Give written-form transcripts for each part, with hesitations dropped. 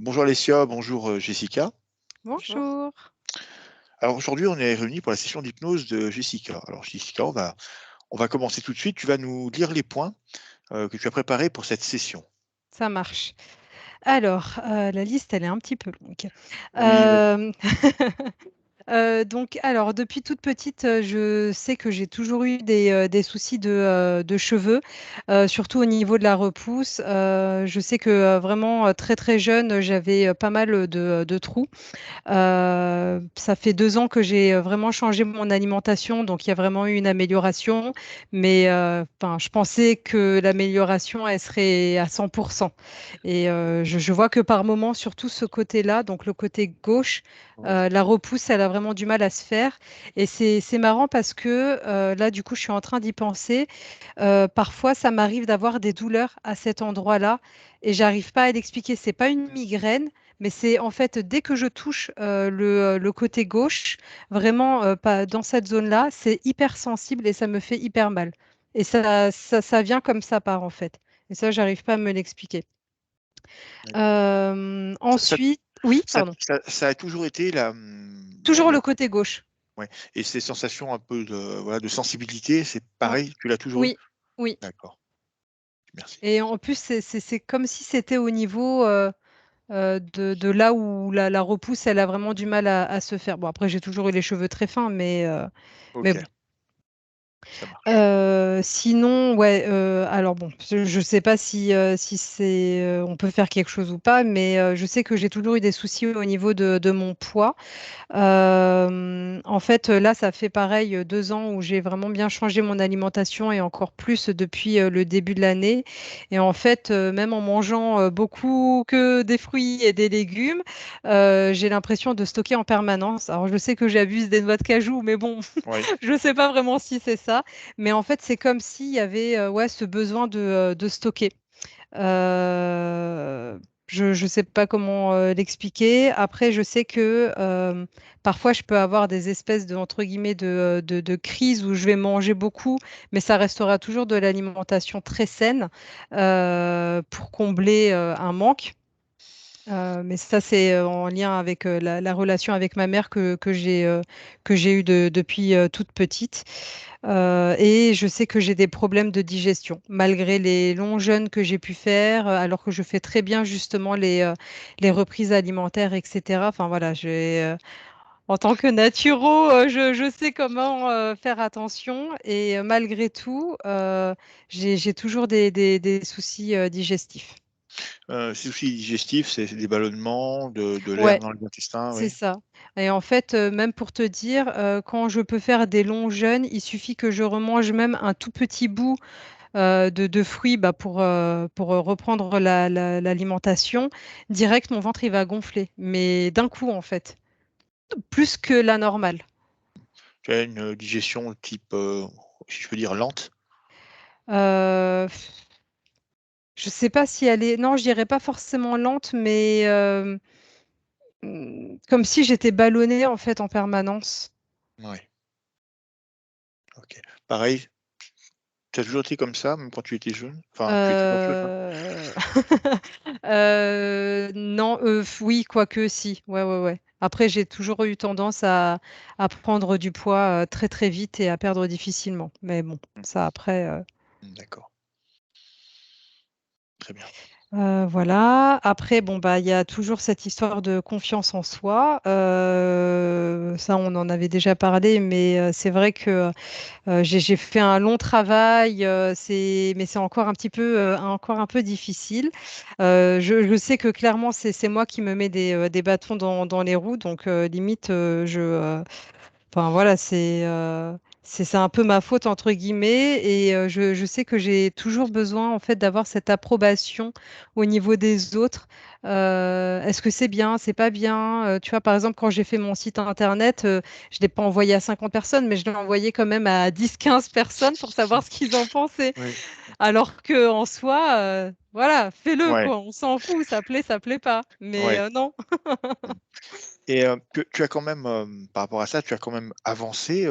Bonjour Alessia, bonjour Jessica. Bonjour. Bonjour. Alors aujourd'hui, on est réunis pour la session d'hypnose de Jessica. Alors Jessica, on va commencer tout de suite. Tu vas nous lire les points que tu as préparés pour cette session. Ça marche. Alors, la liste, elle est un petit peu longue. Oui, vas-y. Hem, donc alors depuis toute petite, je sais que j'ai toujours eu des soucis de cheveux, surtout au niveau de la repousse. Je sais que, vraiment, très, très jeune, j'avais, pas mal, de trous. Ça fait 2 ans que j'ai, vraiment changé mon alimentation, donc il y a vraiment eu une amélioration. Mais, enfin, je pensais que l'amélioration, elle serait à 100 et je vois que par moment, surtout ce côté-là, donc le côté gauche, Oui. la repousse, elle a vraiment du mal à se faire. Et c'est marrant parce que, là, du coup, je suis en train d'y penser. Parfois, ça m'arrive d'avoir des douleurs à cet endroit-là et j'arrive pas à l'expliquer. C'est pas une migraine, mais c'est en fait dès que je touche le côté gauche, vraiment pas dans cette zone-là, c'est hyper sensible et ça me fait hyper mal. Et ça vient comme ça part en fait. Et ça, j'arrive pas à me l'expliquer. D'accord. Ça, ça- Ensuite, oui, ça- pardon. ça a toujours été Toujours le côté gauche. ouais. Et ces sensations un peu de sensibilité, c'est Ouais. pareil, tu l'as toujours eu? Oui, oui. D'accord, merci. Et en plus, c'est comme si c'était au niveau de là où la repousse, elle a vraiment du mal à se faire. Bon, après, j'ai toujours eu les cheveux très fins, mais Ok, bon. ça marche. Sinon, ouais, alors bon, je sais pas si c'est, on peut faire quelque chose ou pas, mais je sais que j'ai toujours eu des soucis au niveau de mon poids. En fait, là, ça fait pareil 2 ans où j'ai vraiment bien changé mon alimentation et encore plus depuis le début de l'année. Et en fait, même en mangeant beaucoup que des fruits et des légumes, j'ai l'impression de stocker en permanence. Alors, je sais que j'abuse des noix de cajou, mais bon, Oui. je ne sais pas vraiment si c'est ça. Mais en fait, c'est comme s'il y avait ouais, ce besoin de stocker. Euh, je ne sais pas comment l'expliquer. Après, je sais que parfois, je peux avoir des espèces de, entre guillemets, de crises où je vais manger beaucoup, mais ça restera toujours de l'alimentation très saine pour combler un manque. Mais ça, c'est en lien avec la relation avec ma mère que j'ai eue depuis toute petite. Et je sais que j'ai des problèmes de digestion, malgré les longs jeûnes que j'ai pu faire, alors que je fais très bien justement les reprises alimentaires, etc. Enfin voilà, en tant que naturo, je sais comment faire attention. Et malgré tout, j'ai toujours des soucis digestifs. Soucis digestifs, c'est des ballonnements, de l'air Ouais. dans les intestins, C'est oui. ça. Et en fait, même pour te dire, quand je peux faire des longs jeûnes, il suffit que je remange même un tout petit bout de fruits bah, pour reprendre l'alimentation. Direct, mon ventre, il va gonfler. Mais d'un coup, en fait, plus que la normale. Tu as une digestion type, si je peux dire, lente? Euh, je sais pas si elle est... Non, je dirais pas forcément lente, mais comme si j'étais ballonnée, en fait, en permanence. Oui. Ok. Pareil, tu as toujours été comme ça, même quand tu étais jeune? Enfin, tu étais pas jeune, hein? Euh, non, oui, quoique si. Ouais, ouais, ouais. Après, j'ai toujours eu tendance à prendre du poids très, très vite et à perdre difficilement. Mais bon, ça après. D'accord, très bien. Voilà. Après, bon, bah, il y a toujours cette histoire de confiance en soi. Ça, on en avait déjà parlé, mais c'est vrai que j'ai fait un long travail, mais c'est encore un petit peu, encore un peu difficile. Je sais que clairement, c'est moi qui me mets des bâtons dans les roues, donc limite, enfin voilà, c'est un peu ma faute entre guillemets, et je sais que j'ai toujours besoin en fait d'avoir cette approbation au niveau des autres. Est-ce que c'est bien, c'est pas bien? Tu vois, par exemple, quand j'ai fait mon site internet, je l'ai pas envoyé à 50 personnes, mais je l'ai envoyé quand même à 10, 15 personnes pour savoir ce qu'ils en pensaient. Oui. Alors que en soi, voilà, fais-le Ouais, quoi, on s'en fout, ça plaît pas. Mais ouais. non. Mmh. Et tu as quand même, par rapport à ça, tu as quand même avancé,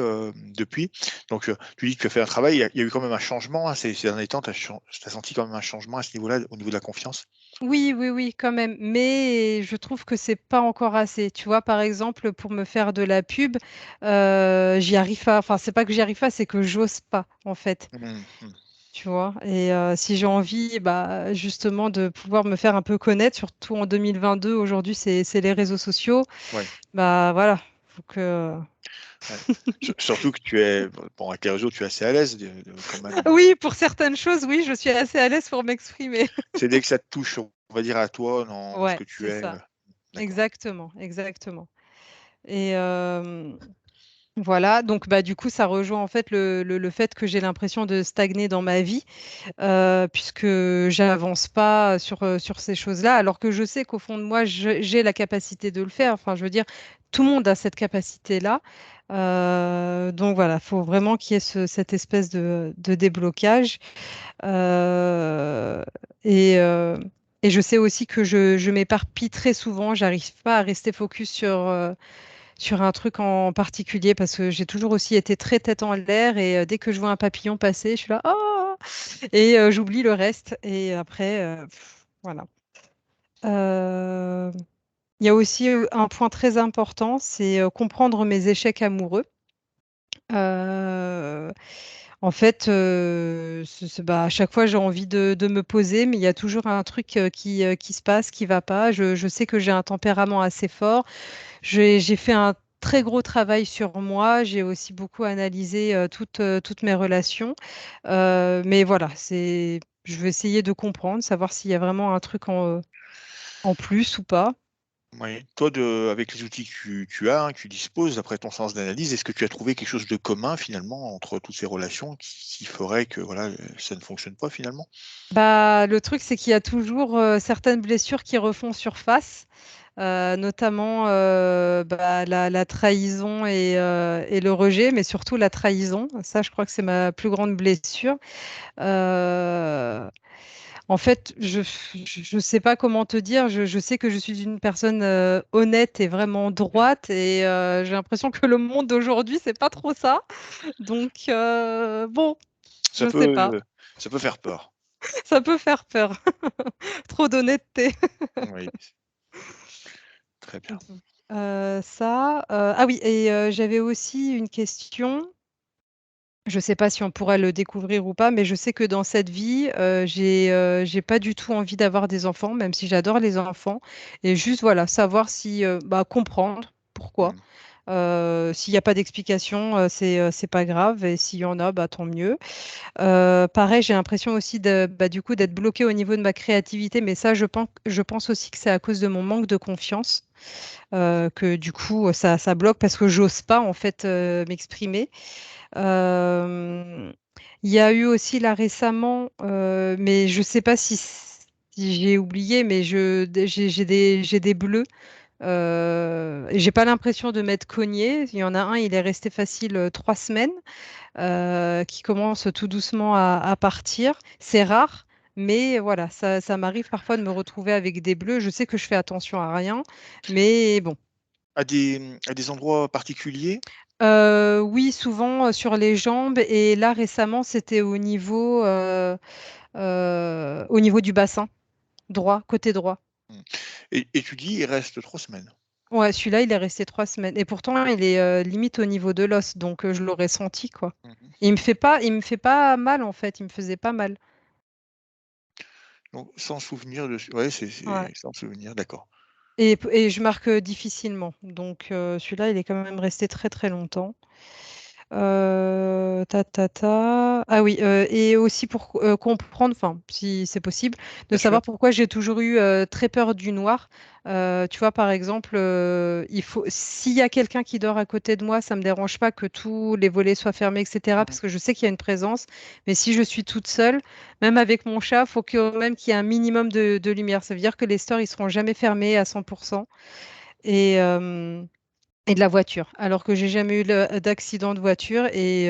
depuis. Donc, tu dis que tu as fait un travail, il y a eu quand même un changement, hein, ces derniers temps, tu as senti quand même un changement à ce niveau-là, au niveau de la confiance? Oui, oui, oui, quand même. Mais je trouve que c'est pas encore assez. Tu vois, par exemple, pour me faire de la pub, j'y arrive pas. Enfin, c'est pas que j'y arrive pas, c'est que j'ose pas, en fait. Mmh mh. Tu vois. Et si j'ai envie, bah, justement, de pouvoir me faire un peu connaître, surtout en 2022, aujourd'hui, c'est les réseaux sociaux. Ouais, Bah voilà. Faut que. ouais. Surtout que tu es bon, avec les réseaux, tu es assez à l'aise de quand même, Oui, pour certaines choses, oui, je suis assez à l'aise pour m'exprimer. c'est dès que ça te touche, on va dire à toi, dans ce Ouais, que tu c'est es, ça. d'accord. Exactement, exactement. Et voilà, donc bah, du coup, ça rejoint en fait le fait que j'ai l'impression de stagner dans ma vie, puisque j'avance pas sur ces choses-là, alors que je sais qu'au fond de moi, j'ai la capacité de le faire. Enfin, je veux dire, tout le monde a cette capacité-là. Donc voilà, il faut vraiment qu'il y ait cette espèce de déblocage. Euh, et, euh, et je sais aussi que je m'éparpille très souvent. J'arrive pas à rester focus sur un truc en particulier parce que j'ai toujours aussi été très tête en l'air et dès que je vois un papillon passer, je suis là, oh! Et j'oublie le reste. Et après, voilà. Euh, Il y a aussi un point très important, c'est comprendre mes échecs amoureux. Euh, En fait, bah, à chaque fois, j'ai envie de me poser, mais il y a toujours un truc qui se passe, qui va pas. Je sais que j'ai un tempérament assez fort. J'ai fait un très gros travail sur moi. J'ai aussi beaucoup analysé toutes mes relations. Mais voilà, je vais essayer de comprendre, savoir s'il y a vraiment un truc en plus ou pas. Oui. Toi, avec les outils que tu as, que tu disposes, d'après ton sens d'analyse, est-ce que tu as trouvé quelque chose de commun finalement entre toutes ces relations qui ferait que voilà, ça ne fonctionne pas finalement? Bah, le truc, c'est qu'il y a toujours certaines blessures qui refont surface, notamment bah, la trahison et le rejet, mais surtout la trahison. Ça, je crois que c'est ma plus grande blessure. Euh, En fait, je sais pas comment te dire. Je sais que je suis une personne honnête et vraiment droite, et j'ai l'impression que le monde d'aujourd'hui, c'est pas trop ça. Donc, bon, Ça je sais pas. peut, ça peut faire peur. Ça peut faire peur. Trop d'honnêteté. Oui, très bien. Ah oui, et j'avais aussi une question. Je ne sais pas si on pourra le découvrir ou pas, mais je sais que dans cette vie, j'ai pas du tout envie d'avoir des enfants, même si j'adore les enfants. Et juste, voilà, savoir si, bah, comprendre pourquoi. Mmh. S'il n'y a pas d'explication, c'est pas grave. Et s'il y en a, bah, tant mieux. Pareil, j'ai l'impression aussi bah, du coup, d'être bloquée au niveau de ma créativité, mais ça, je pense aussi que c'est à cause de mon manque de confiance, que du coup, ça bloque parce que j'ose pas, en fait, m'exprimer. Euh, Il y a eu aussi là récemment, mais je sais pas si j'ai oublié, mais j'ai des bleus. Et j'ai pas l'impression de m'être cognée. Il y en a un, il est resté facile 3 semaines, qui commence tout doucement à partir. C'est rare, mais voilà, ça m'arrive parfois de me retrouver avec des bleus. Je sais que je fais attention à rien, mais bon. À des endroits particuliers? Oui, souvent sur les jambes, et là récemment c'était au niveau du bassin droit, côté droit. Mmh. Et tu dis: «Il reste 3 semaines». Ouais, celui-là il est resté 3 semaines et pourtant il est limite au niveau de l'os, donc je l'aurais senti quoi. Mmh mh. Il me fait pas mal en fait, il me faisait pas mal. Donc sans souvenir de ouais, Ouais. c'est sans souvenir, d'accord. Et je marque difficilement, donc celui-là il est quand même resté très très longtemps. Ah oui, et aussi pour comprendre, enfin, si c'est possible, de Bien sûr. savoir pourquoi j'ai toujours eu très peur du noir. Tu vois, par exemple, s'il y a quelqu'un qui dort à côté de moi, ça me dérange pas que tous les volets soient fermés, etc., Mmh. parce que je sais qu'il y a une présence. Mais si je suis toute seule, même avec mon chat, il faut quand même qu'il y ait un minimum de lumière. Ça veut dire que les stores, ils seront jamais fermés à 100%. Et, et de la voiture, alors que j'ai jamais eu d'accident de voiture, et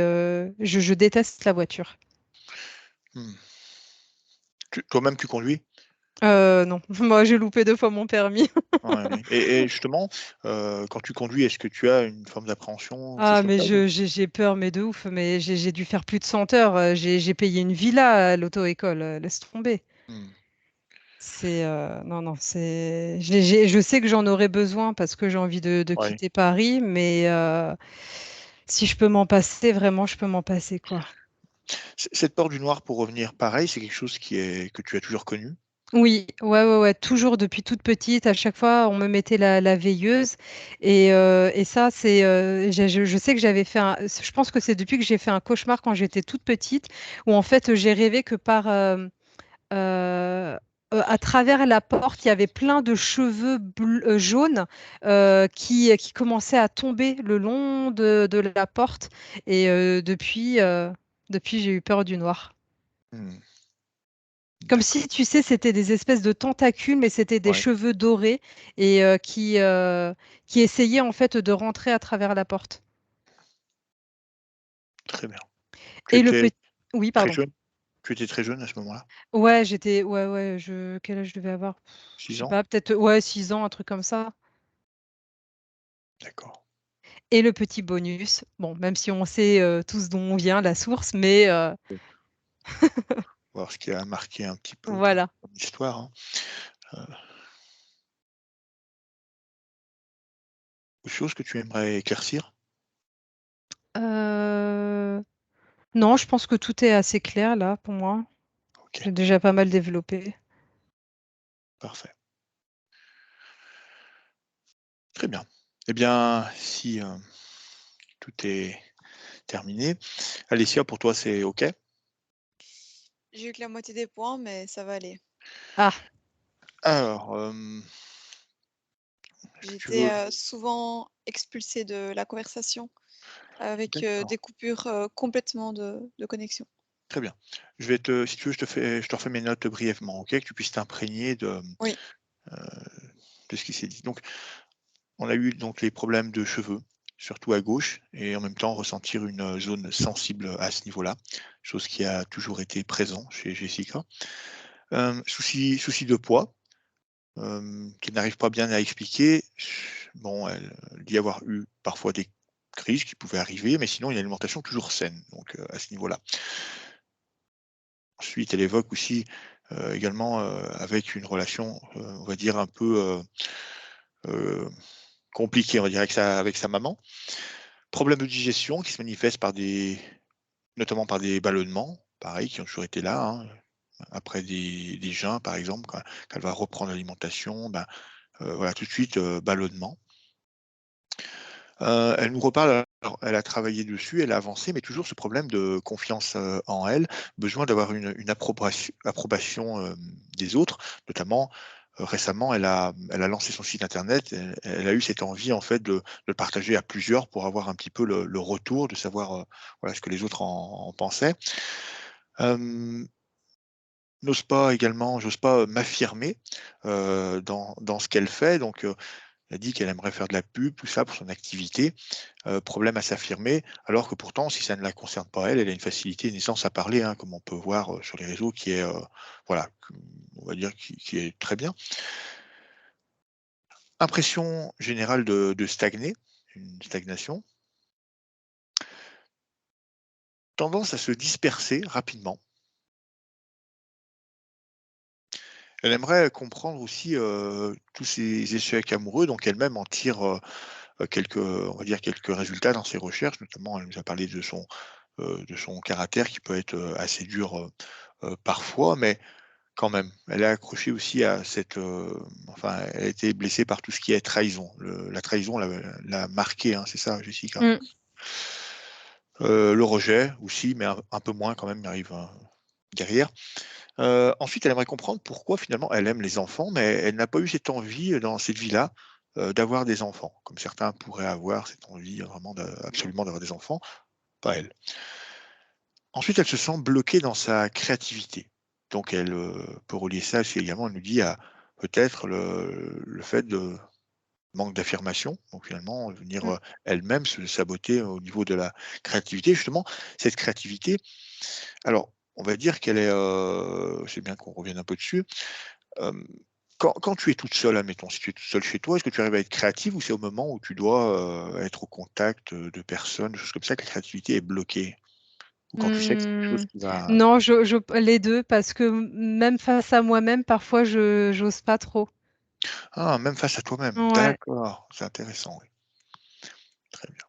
je déteste la voiture. Mmh. Toi-même tu conduis? Non, moi j'ai loupé 2 fois mon permis. Ouais, ouais. Et justement, quand tu conduis, est-ce que tu as une forme d'appréhension, quelque chose Ah comme mais ça ou? j'ai peur, mais de ouf, mais j'ai dû faire plus de 100 heures. J'ai payé une villa à l'auto-école, laisse tomber. Mmh. Non, non, je sais que j'en aurais besoin parce que j'ai envie de Ouais. quitter Paris, mais si je peux m'en passer, vraiment, je peux m'en passer, quoi. Cette peur du noir, pour revenir, pareil, c'est quelque chose que tu as toujours connu? Oui, ouais, ouais, ouais, toujours depuis toute petite, à chaque fois, on me mettait la veilleuse. Et ça, je sais que j'avais fait je pense que c'est depuis que j'ai fait un cauchemar quand j'étais toute petite, où en fait, j'ai rêvé que euh, à travers la porte, il y avait plein de cheveux jaunes qui commençaient à tomber le long de la porte. Et depuis, j'ai eu peur du noir. Hmm, Comme d'accord. si, tu sais, c'était des espèces de tentacules, mais c'était des Ouais, cheveux dorés et qui essayaient en fait de rentrer à travers la porte. très bien. Tu Et le étais petit... Oui, très pardon. jeune? Tu étais très jeune à ce moment-là? Ouais, quel âge je devais avoir? Je 6 sais ans? pas, peut-être, ouais, 6 ans, un truc comme ça. D'accord. Et le petit bonus, bon, même si on sait tous d'où on vient, la source, mais Voir ce qui a marqué un petit peu voilà. ton histoire, hein. Euh, Autre chose que tu aimerais éclaircir? Euh, Non, je pense que tout est assez clair là pour moi. Ok, J'ai déjà pas mal développé. parfait. Très bien. Eh bien, si tout est terminé, Alessia, pour toi, c'est OK? J'ai eu que la moitié des points, mais ça va aller. Ah, Alors, est-ce que J'ai tu été veux... souvent expulsée de la conversation avec D'accord, des coupures complètement de connexion. très bien. Si tu veux, je te refais mes notes brièvement, OK? Que tu puisses t'imprégner Oui, euh, de ce qui s'est dit. Donc, on a eu donc les problèmes de cheveux, surtout à gauche, et en même temps ressentir une zone sensible à ce niveau-là, chose qui a toujours été présent chez Jessica. Souci de poids, qu'elle n'arrive pas bien à expliquer. Bon, elle dit avoir eu parfois des crises qui pouvaient arriver, mais sinon une alimentation toujours saine, donc à ce niveau-là. Ensuite, elle évoque aussi également avec une relation, on va dire un peu compliquée, on va dire avec sa maman. Problème de digestion qui se manifeste notamment par des ballonnements, pareil, qui ont toujours été là, hein. Après des jeûnes, par exemple, quand elle va reprendre l'alimentation, ben, voilà, tout de suite, ballonnement. Elle nous reparle, alors elle a travaillé dessus, elle a avancé, mais toujours ce problème de confiance, en elle, besoin d'avoir une approbation, des autres. Notamment, récemment, elle a lancé son site internet, elle a eu cette envie en fait de le partager à plusieurs pour avoir un petit peu le retour, de savoir, voilà, ce que les autres en pensaient. Hem, J'ose pas, m'affirmer, dans ce qu'elle fait, donc elle dit qu'elle aimerait faire de la pub, tout ça, pour son activité. Problème à s'affirmer, alors que pourtant, si ça ne la concerne pas elle, elle a une facilité, une aisance à parler, hein, comme on peut voir, sur les réseaux qui est, voilà, on va dire qui est très bien. Impression générale de stagner, une stagnation. Tendance à se disperser rapidement. Elle aimerait comprendre aussi, tous ses échecs amoureux, donc elle-même en tire, quelques, on va dire quelques résultats dans ses recherches, notamment elle nous a parlé de son caractère qui peut être, assez dur, parfois, mais quand même. Elle est accrochée aussi à enfin, elle a été blessée par tout ce qui est trahison. La trahison l'a marquée, hein, c'est ça, Jessica? mm, Le rejet aussi, mais un peu moins quand même, il arrive, derrière. Ensuite, elle aimerait comprendre pourquoi finalement elle aime les enfants, mais elle n'a pas eu cette envie, dans cette vie-là, d'avoir des enfants, comme certains pourraient avoir cette envie, vraiment absolument d'avoir des enfants, pas elle. Ensuite, elle se sent bloquée dans sa créativité. Donc elle, peut relier ça aussi également, elle nous dit à peut-être le fait de manque d'affirmation, donc finalement venir, mm, elle-même se saboter au niveau de la créativité. Justement, cette créativité, alors on va dire qu'elle est, c'est bien qu'on revienne un peu dessus. Hem, quand tu es toute seule, admettons, si tu es toute seule chez toi, est-ce que tu arrives à être créative ou c'est au moment où tu dois, être au contact, de personnes, des choses comme ça, que la créativité est bloquée? Ou quand tu sais que c'est quelque chose Mmh, qui va... non, les 2 parce que même face à moi-même, parfois, j'ose pas trop. Ah, même face à toi-même. Ouais. D'accord, c'est intéressant, oui. Très bien.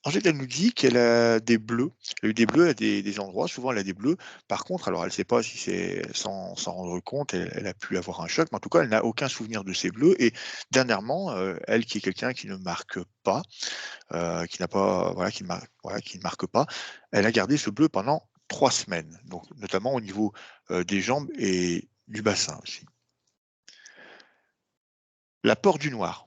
Ensuite, elle nous dit qu'elle a des bleus. Elle a eu des bleus à des endroits. Souvent, elle a des bleus. Par contre, alors elle ne sait pas si c'est sans rendre compte, elle a pu avoir un choc, mais en tout cas, elle n'a aucun souvenir de ces bleus. Et dernièrement, elle qui est quelqu'un qui ne marque pas, qui n'a pas, voilà, qui ne marque pas, elle a gardé ce bleu pendant 3 semaines, donc notamment au niveau des jambes et du bassin aussi. L'apport du noir.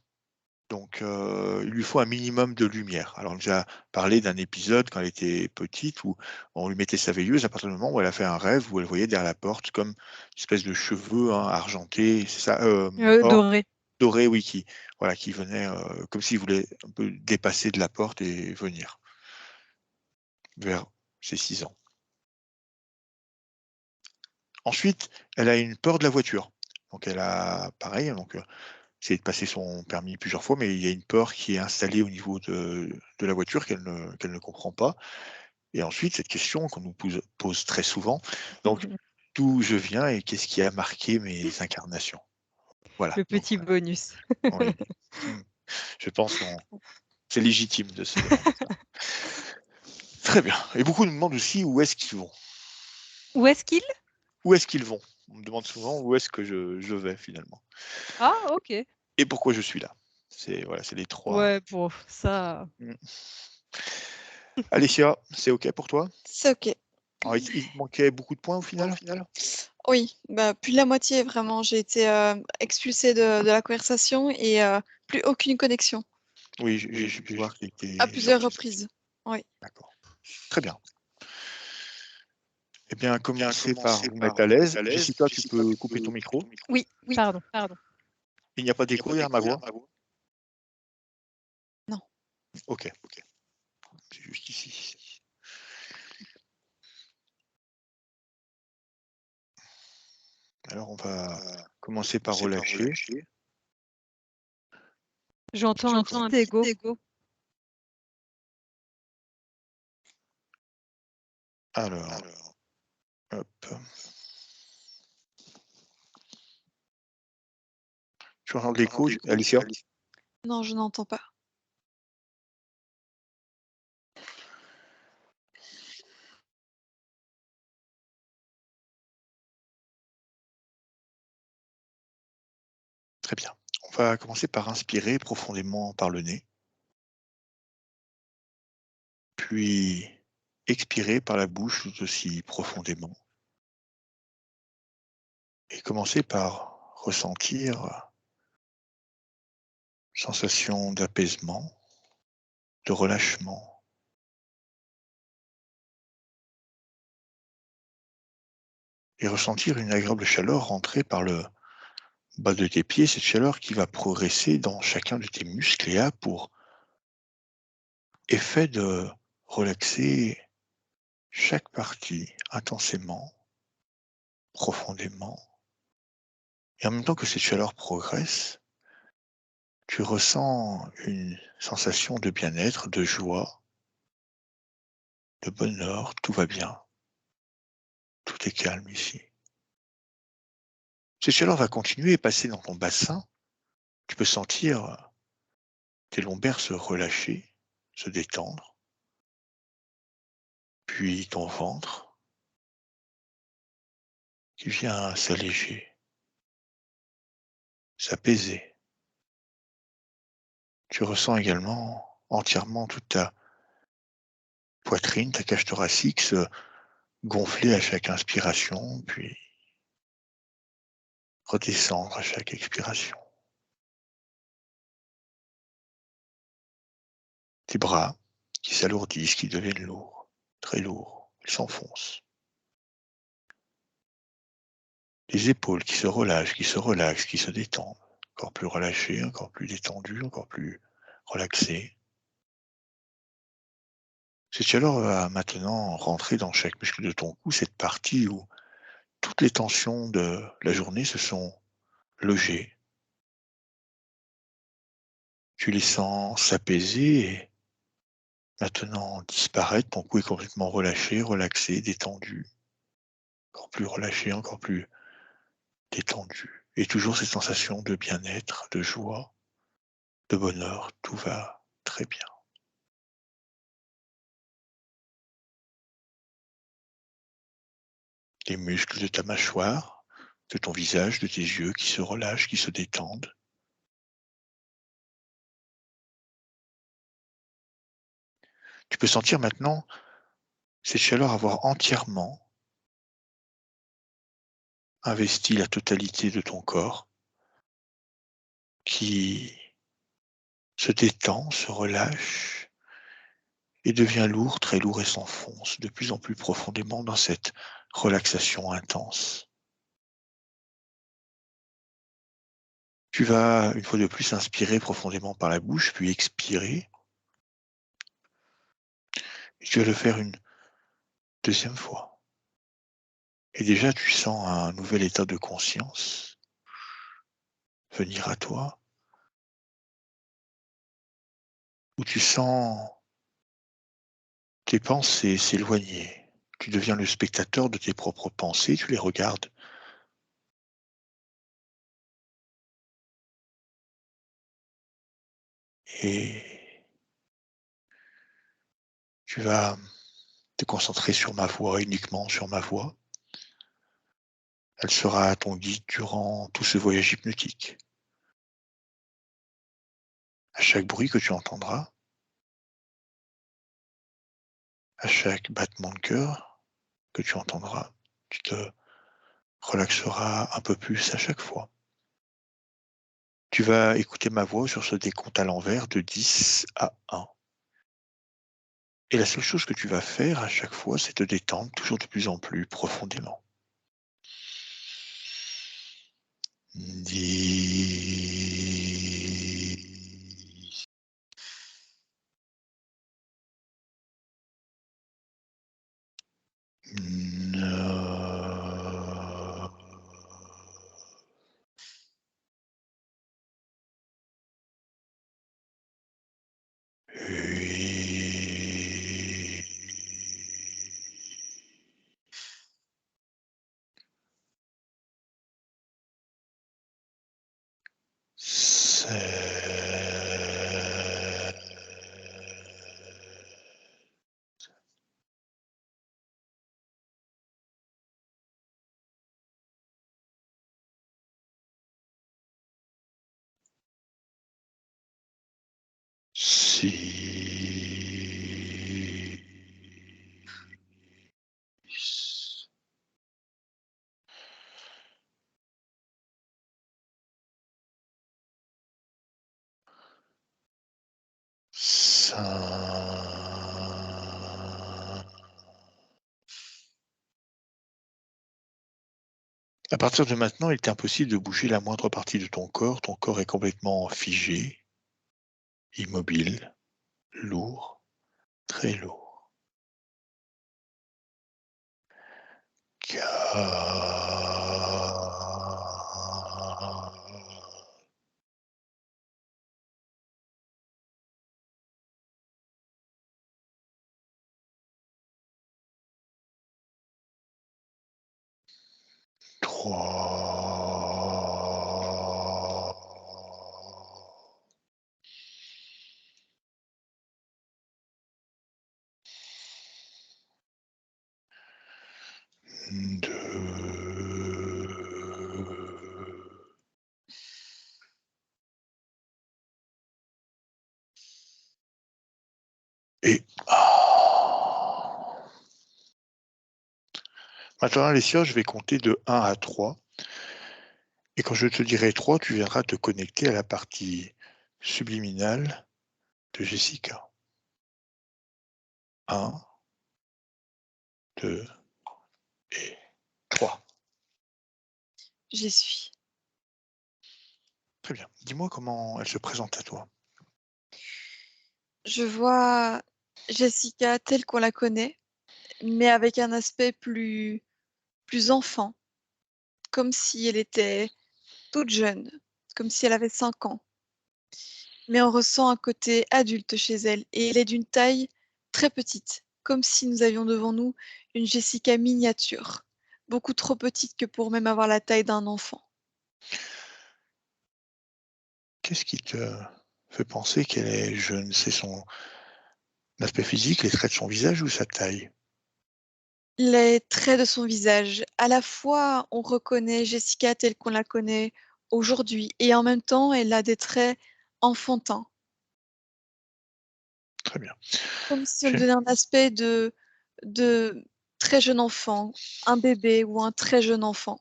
Donc, il lui faut un minimum de lumière. Alors, on a déjà parlé d'un épisode quand elle était petite où on lui mettait sa veilleuse à partir du moment où elle a fait un rêve où elle voyait derrière la porte comme une espèce de cheveux hein, argentés, c'est ça, or, Doré. doré, oui, qui venait comme s'il voulait un peu dépasser de la porte et venir vers ses 6 ans. Ensuite, elle a une peur de la voiture. Donc, elle a pareil, donc essayé de passer son permis plusieurs fois, mais il y a une peur qui est installée au niveau de la voiture qu'elle ne comprend pas. Et ensuite, cette question qu'on nous pose très souvent, donc d'où je viens et qu'est-ce qui a marqué mes incarnations? Voilà, Le donc petit bonus. oui. Mmh. Je pense qu'on c'est légitime de se demander ça. Très bien et beaucoup nous demandent aussi où est-ce qu'ils vont? Où est-ce qu'il? Où est-ce qu'ils vont? On me demande souvent où est-ce que je vais finalement Ah OK. et pourquoi je suis là? C'est voilà, c'est les 3. Ouais, bon, ça Mmh. Alicia, c'est OK pour toi? C'est OK. Alors il te manquait beaucoup de points au final? Oui, bah, plus de la moitié vraiment. J'ai été, expulsée de la conversation et plus aucune connexion. Oui, j'ai pu voir qu'il À était plusieurs sorti. reprises. Oui. D'accord. Très bien. Eh bien, commencez par vous mettre à l'aise. Jessica, tu peux couper ton micro. Oui, pardon. Il n'y a pas d'écho derrière ma voix? non. OK. C'est juste ici. Alors on va commencer par relâcher. J'entends un petit écho. Alors, hop. Tu entends de l'écho, Alicia? Non, je n'entends pas. Très bien. On va commencer par inspirer profondément par le nez, puis expirer par la bouche tout aussi profondément. Et commencer par ressentir sensation d'apaisement, de relâchement. Et ressentir une agréable chaleur rentrer par le bas de tes pieds, cette chaleur qui va progresser dans chacun de tes muscles et a pour effet de relaxer chaque partie intensément, profondément. Et en même temps que cette chaleur progresse, tu ressens une sensation de bien-être, de joie, de bonheur, tout va bien, tout est calme ici. Cette chaleur va continuer et passer dans ton bassin. Tu peux sentir tes lombaires se relâcher, se détendre, puis ton ventre qui vient s'alléger, s'apaiser. Tu ressens également entièrement toute ta poitrine, ta cage thoracique se gonfler à chaque inspiration, puis redescendre à chaque expiration. Tes bras qui s'alourdissent, qui deviennent lourds, très lourds, ils s'enfoncent. Les épaules qui se relâchent, qui se relaxent, qui se détendent. Encore plus relâchées, encore plus détendues, encore plus relaxées. Cette chaleur va maintenant rentrer dans chaque muscle de ton cou, cette partie où toutes les tensions de la journée se sont logées. Tu les sens s'apaiser et maintenant disparaître. Ton cou est complètement relâché, relaxé, détendu. Encore plus relâché, encore plus détendu. Et toujours cette sensation de bien-être, de joie, de bonheur. Tout va très bien. Les muscles de ta mâchoire, de ton visage, de tes yeux qui se relâchent, qui se détendent. Tu peux sentir maintenant cette chaleur avoir entièrement investi la totalité de ton corps qui se détend, se relâche et devient lourd, très lourd et s'enfonce de plus en plus profondément dans cette relaxation intense. Tu vas, une fois de plus, inspirer profondément par la bouche, puis expirer. Et tu vas le faire une deuxième fois. Et déjà, tu sens un nouvel état de conscience venir à toi, où tu sens tes pensées s'éloigner. Tu deviens le spectateur de tes propres pensées, tu les regardes. Et tu vas te concentrer sur ma voix, uniquement sur ma voix. Elle sera ton guide durant tout ce voyage hypnotique. À chaque bruit que tu entendras, à chaque battement de cœur que tu entendras, tu te relaxeras un peu plus à chaque fois. Tu vas écouter ma voix sur ce décompte à l'envers de 10 à 1. Et la seule chose que tu vas faire à chaque fois, c'est te détendre toujours de plus en plus profondément. 10, 9, 8, 7, 6, 5. À partir de maintenant, il est impossible de bouger la moindre partie de ton corps. Ton corps est complètement figé, immobile, lourd, très lourd. 4, 3, 2. Et maintenant, Alessia, je vais compter de 1 à 3. Et quand je te dirai 3, tu viendras te connecter à la partie subliminale de Jessica. 1, 2 et 3. J'y suis. Très bien. Dis-moi comment elle se présente à toi. Je vois Jessica telle qu'on la connaît, mais avec un aspect plus enfant, comme si elle était toute jeune, comme si elle avait 5 ans. Mais on ressent un côté adulte chez elle et elle est d'une taille très petite, comme si nous avions devant nous une Jessica miniature, beaucoup trop petite que pour même avoir la taille d'un enfant. Qu'est-ce qui te fait penser qu'elle est jeune? C'est son aspect physique, les traits de son visage ou sa taille? Les traits de son visage, à la fois on reconnaît Jessica telle qu'on la connaît aujourd'hui et en même temps elle a des traits enfantins, Très bien. comme si on lui J'ai donnait un aspect de très jeune enfant, un bébé ou un très jeune enfant.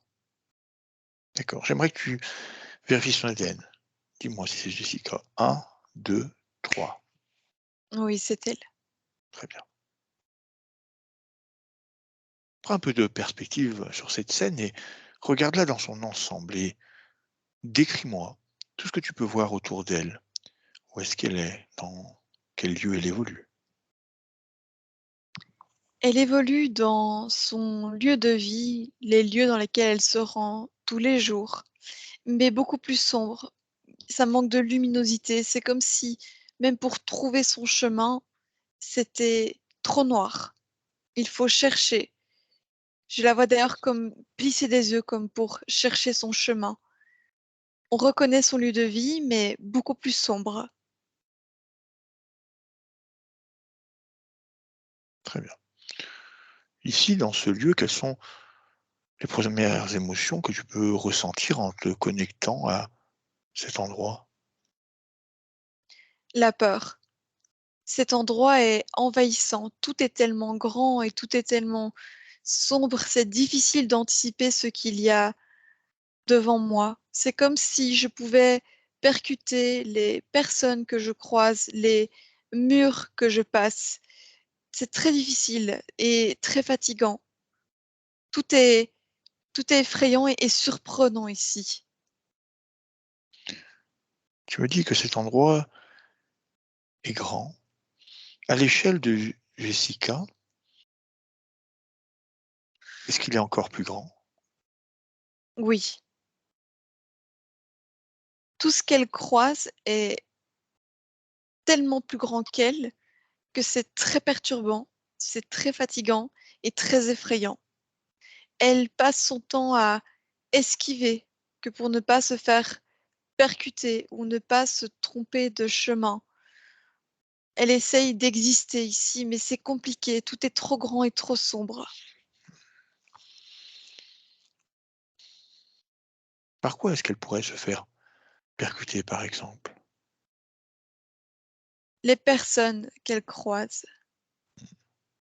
d'accord. J'aimerais que tu vérifies son ADN. Dis-moi si c'est Jessica. 1, 2, 3. Oui, c'est elle. Très bien. Prends un peu de perspective sur cette scène et regarde-la dans son ensemble et décris-moi tout ce que tu peux voir autour d'elle. Où est-ce qu'elle est? Dans quel lieu elle évolue? Elle évolue dans son lieu de vie, les lieux dans lesquels elle se rend tous les jours, mais beaucoup plus sombre. Ça manque de luminosité. C'est comme si, même pour trouver son chemin, c'était trop noir. Il faut chercher. Je la vois d'ailleurs comme plisser des yeux, comme pour chercher son chemin. On reconnaît son lieu de vie, mais beaucoup plus sombre. Très bien. Ici, dans ce lieu, quelles sont les premières émotions que tu peux ressentir en te connectant à cet endroit? La peur. Cet endroit est envahissant. Tout est tellement grand et tout est tellement sombre. C'est difficile d'anticiper ce qu'il y a devant moi. C'est comme si je pouvais percuter les personnes que je croise, les murs que je passe. C'est très difficile et très fatigant. Tout est, tout est effrayant et surprenant ici. Tu me dis que cet endroit est grand. À l'échelle de Jessica, est-ce qu'il est encore plus grand? Oui, tout ce qu'elle croise est tellement plus grand qu'elle que c'est très perturbant, c'est très fatigant et très effrayant. Elle passe son temps à esquiver que pour ne pas se faire percuter ou ne pas se tromper de chemin. Elle essaye d'exister ici, mais c'est compliqué, tout est trop grand et trop sombre. Par quoi est-ce qu'elle pourrait se faire percuter, par exemple? Les personnes qu'elle croise,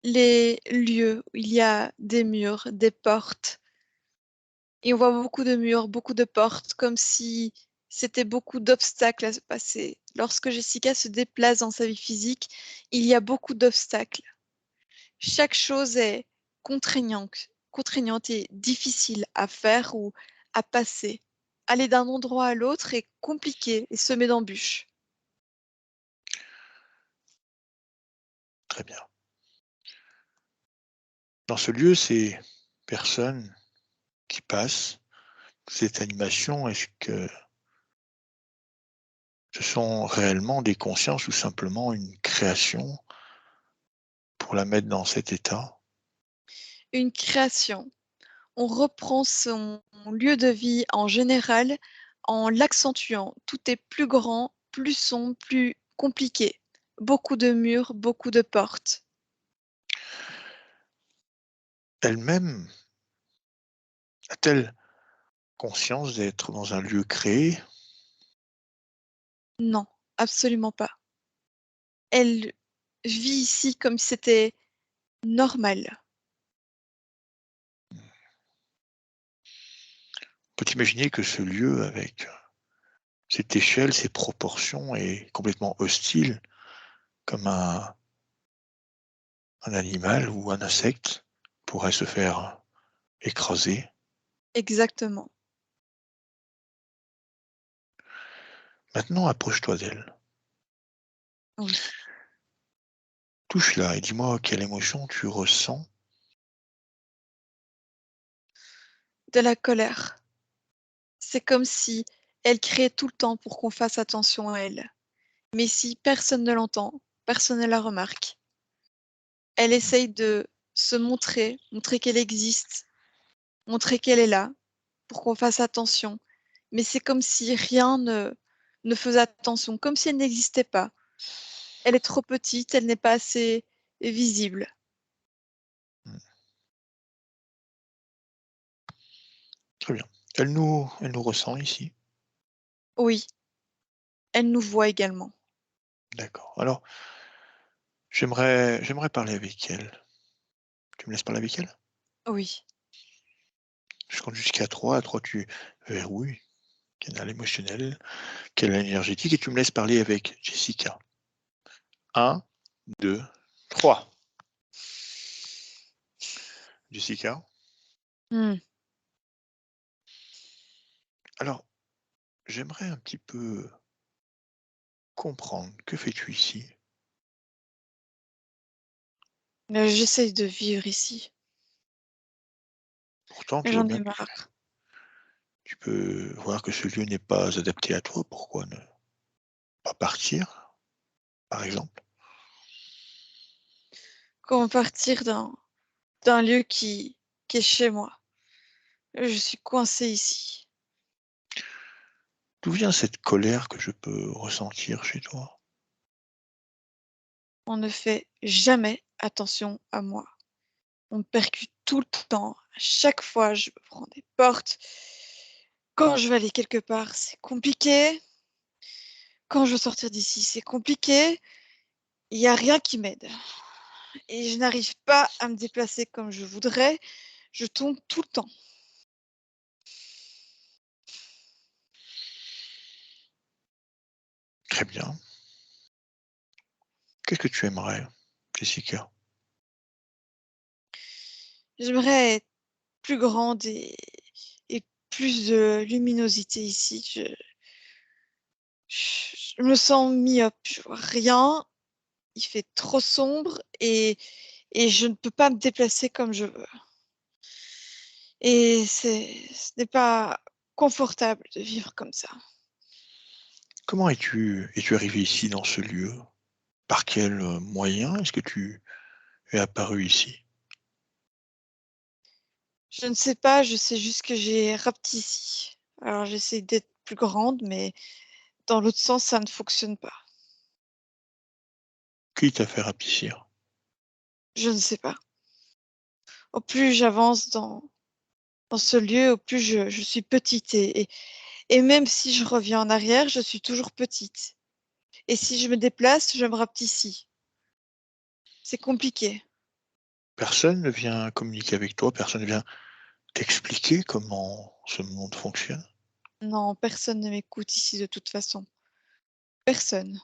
les lieux où il y a des murs, des portes, et on voit beaucoup de murs, beaucoup de portes, comme si c'était beaucoup d'obstacles à se passer. Lorsque Jessica se déplace dans sa vie physique, il y a beaucoup d'obstacles. Chaque chose est contraignante et difficile à faire ou à passer. Aller d'un endroit à l'autre est compliqué et semé d'embûches. Très bien. Dans ce lieu, ces personnes qui passent, cette animation, est-ce que ce sont réellement des consciences ou simplement une création pour la mettre dans cet état? Une création. On reprend son lieu de vie en général en l'accentuant. Tout est plus grand, plus sombre, plus compliqué. Beaucoup de murs, beaucoup de portes. Elle-même a-t-elle conscience d'être dans un lieu créé? Non, absolument pas. Elle vit ici comme si c'était normal. On peut imaginer que ce lieu, avec cette échelle, ces proportions, est complètement hostile, comme un animal ou un insecte pourrait se faire écraser. Exactement. Maintenant, approche-toi d'elle. Oui. Touche-la et dis-moi quelle émotion tu ressens. De la colère. C'est comme si elle criait tout le temps pour qu'on fasse attention à elle. Mais si personne ne l'entend, personne ne la remarque. Elle essaye de se montrer qu'elle existe, montrer qu'elle est là, pour qu'on fasse attention. Mais c'est comme si rien ne faisait attention, comme si elle n'existait pas. Elle est trop petite, elle n'est pas assez visible. Très bien. Elle nous ressent ici. Oui, elle nous voit également. D'accord. Alors, j'aimerais parler avec elle. Tu me laisses parler avec elle? Oui. Je compte jusqu'à 3. À 3, tu verrouilles, canal émotionnel, canal énergétique, et tu me laisses parler avec Jessica. 1, 2, 3. Jessica, Hmm. alors, j'aimerais un petit peu comprendre. Que fais-tu ici? J'essaye de vivre ici. Pourtant, tu vois J'en bien ai que marre. tu peux voir que ce lieu n'est pas adapté à toi. Pourquoi ne pas partir, par exemple? Comment partir d'un lieu qui est chez moi? Je suis coincée ici. D'où vient cette colère que je peux ressentir chez toi? On ne fait jamais attention à moi. On me percute tout le temps. À chaque fois, je me prends des portes. Quand je vais aller quelque part, c'est compliqué. Quand je veux sortir d'ici, c'est compliqué. Il n'y a rien qui m'aide. Et je n'arrive pas à me déplacer comme je voudrais. Je tombe tout le temps. Très bien. Qu'est-ce que tu aimerais, Jessica? J'aimerais être plus grande et plus de luminosité ici. Je me sens myope. Je vois rien. Il fait trop sombre et je ne peux pas me déplacer comme je veux. Et ce n'est pas confortable de vivre comme ça. Comment es-tu arrivé ici, dans ce lieu? Par quel moyen est-ce que tu es apparu ici? Je ne sais pas, je sais juste que j'ai rapetissi. Alors j'essaie d'être plus grande, mais dans l'autre sens, ça ne fonctionne pas. Qui t'a fait rapetissir? Je ne sais pas. Au plus j'avance dans ce lieu, au plus je suis petite. Et même si je reviens en arrière, je suis toujours petite. Et si je me déplace, je me rapetissis. C'est compliqué. Personne ne vient communiquer avec toi, personne ne vient t'expliquer comment ce monde fonctionne? Non, personne ne m'écoute ici de toute façon. Personne.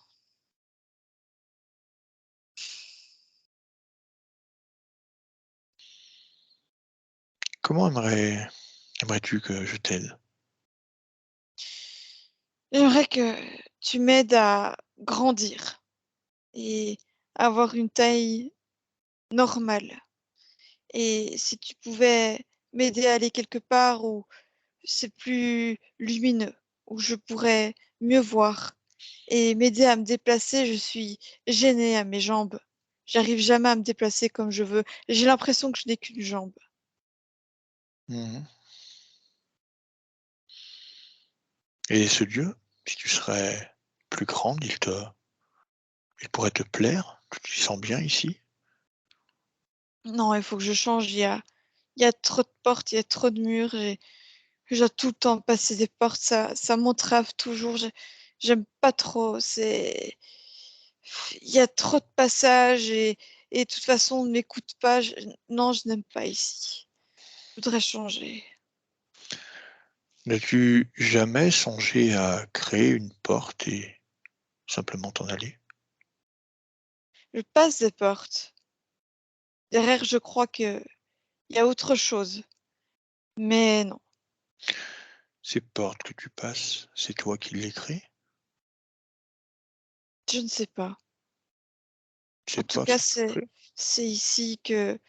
Comment aimerais-tu que je t'aide? J'aimerais que tu m'aides à grandir et avoir une taille normale. Et si tu pouvais m'aider à aller quelque part où c'est plus lumineux, où je pourrais mieux voir et m'aider à me déplacer, je suis gênée à mes jambes. J'arrive jamais à me déplacer comme je veux. J'ai l'impression que je n'ai qu'une jambe. Mmh. Et ce lieu, si tu serais plus grande, il pourrait te plaire? Tu t'y sens bien ici? Non, il faut que je change. Il y a trop de portes, il y a trop de murs. Je dois tout le temps passer des portes. Ça m'entrave toujours. J'aime pas trop. Il y a trop de passages et de toute façon, on ne m'écoute pas. Non, je n'aime pas ici. Je voudrais changer. N'as-tu jamais songé à créer une porte et simplement t'en aller? Je passe des portes. Derrière, je crois qu'il y a autre chose. Mais non, Ces portes que tu passes, c'est toi qui les crées? je ne sais pas. Tu En sais tout pas cas, ce que tu crées? c'est ici que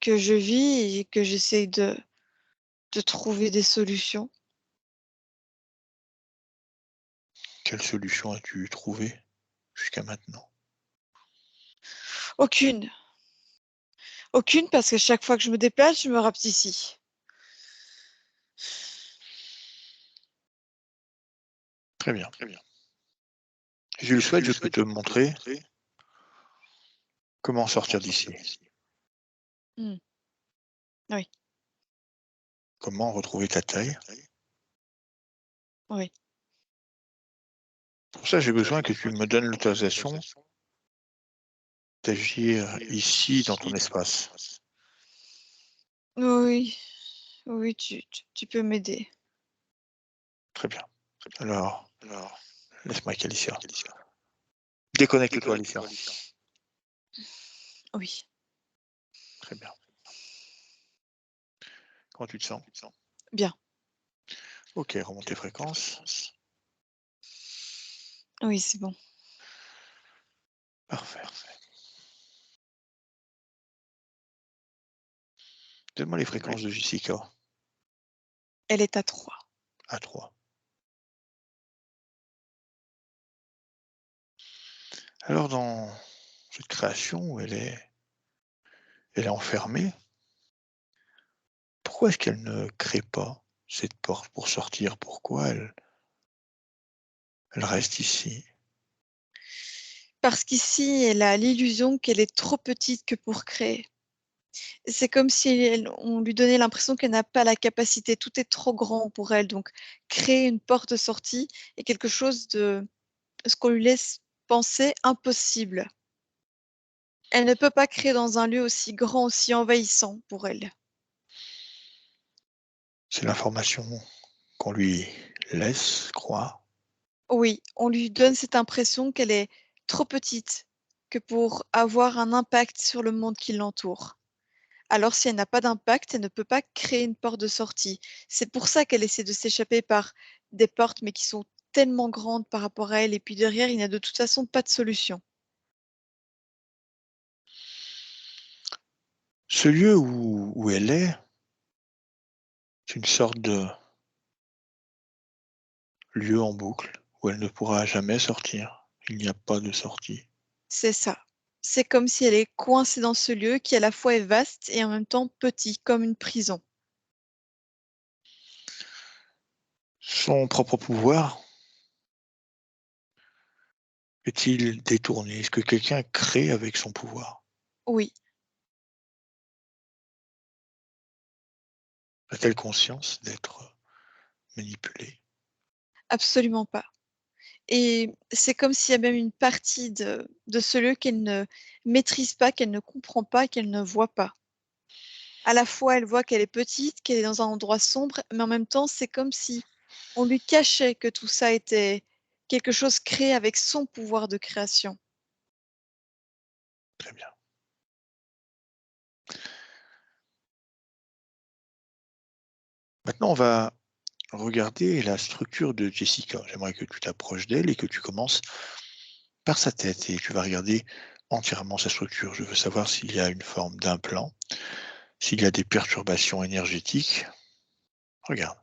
je vis et que j'essaye de trouver des solutions. Quelle solution as-tu trouvé jusqu'à maintenant? Aucune. Aucune, parce que chaque fois que je me déplace, je me rapetissis. Très bien. Je le souhaite, je peux te montrer comment sortir d'ici. Oui. Comment retrouver ta taille. Oui. Pour ça, j'ai besoin que tu me donnes l'autorisation d'agir ici dans ton espace. Oui. Oui, tu peux m'aider. Très bien. Alors, laisse-moi avec Alicia. Déconnecte-toi, Alicia. Oui. Très bien. Comment tu te sens? Bien. Ok, remonte tes fréquences. Oui, c'est bon. Parfait. Donne-moi les fréquences de Jessica. Elle est à 3. À 3. Alors, dans cette création où elle est enfermée, pourquoi est-ce qu'elle ne crée pas cette porte pour sortir? Pourquoi elle reste ici? Parce qu'ici, elle a l'illusion qu'elle est trop petite que pour créer. C'est comme si on lui donnait l'impression qu'elle n'a pas la capacité. Tout est trop grand pour elle. Donc, créer une porte de sortie est quelque chose de ce qu'on lui laisse penser impossible. Elle ne peut pas créer dans un lieu aussi grand, aussi envahissant pour elle. C'est l'information qu'on lui laisse croire. Oui, on lui donne cette impression qu'elle est trop petite que pour avoir un impact sur le monde qui l'entoure. Alors si elle n'a pas d'impact, elle ne peut pas créer une porte de sortie. C'est pour ça qu'elle essaie de s'échapper par des portes, mais qui sont tellement grandes par rapport à elle, et puis derrière, il n'y a de toute façon pas de solution. Ce lieu où elle est, c'est une sorte de lieu en boucle où elle ne pourra jamais sortir. Il n'y a pas de sortie. C'est ça. C'est comme si elle est coincée dans ce lieu qui à la fois est vaste et en même temps petit, comme une prison. Son propre pouvoir est-il détourné? Est-ce que quelqu'un crée avec son pouvoir? Oui, A-t-elle conscience d'être manipulée? absolument pas. Et c'est comme s'il y a même une partie de ce lieu qu'elle ne maîtrise pas, qu'elle ne comprend pas, qu'elle ne voit pas. À la fois, elle voit qu'elle est petite, qu'elle est dans un endroit sombre, mais en même temps, c'est comme si on lui cachait que tout ça était quelque chose créé avec son pouvoir de création. Très bien. Maintenant, on va regarder la structure de Jessica. J'aimerais que tu t'approches d'elle et que tu commences par sa tête et tu vas regarder entièrement sa structure. Je veux savoir s'il y a une forme d'implant, s'il y a des perturbations énergétiques. Regarde.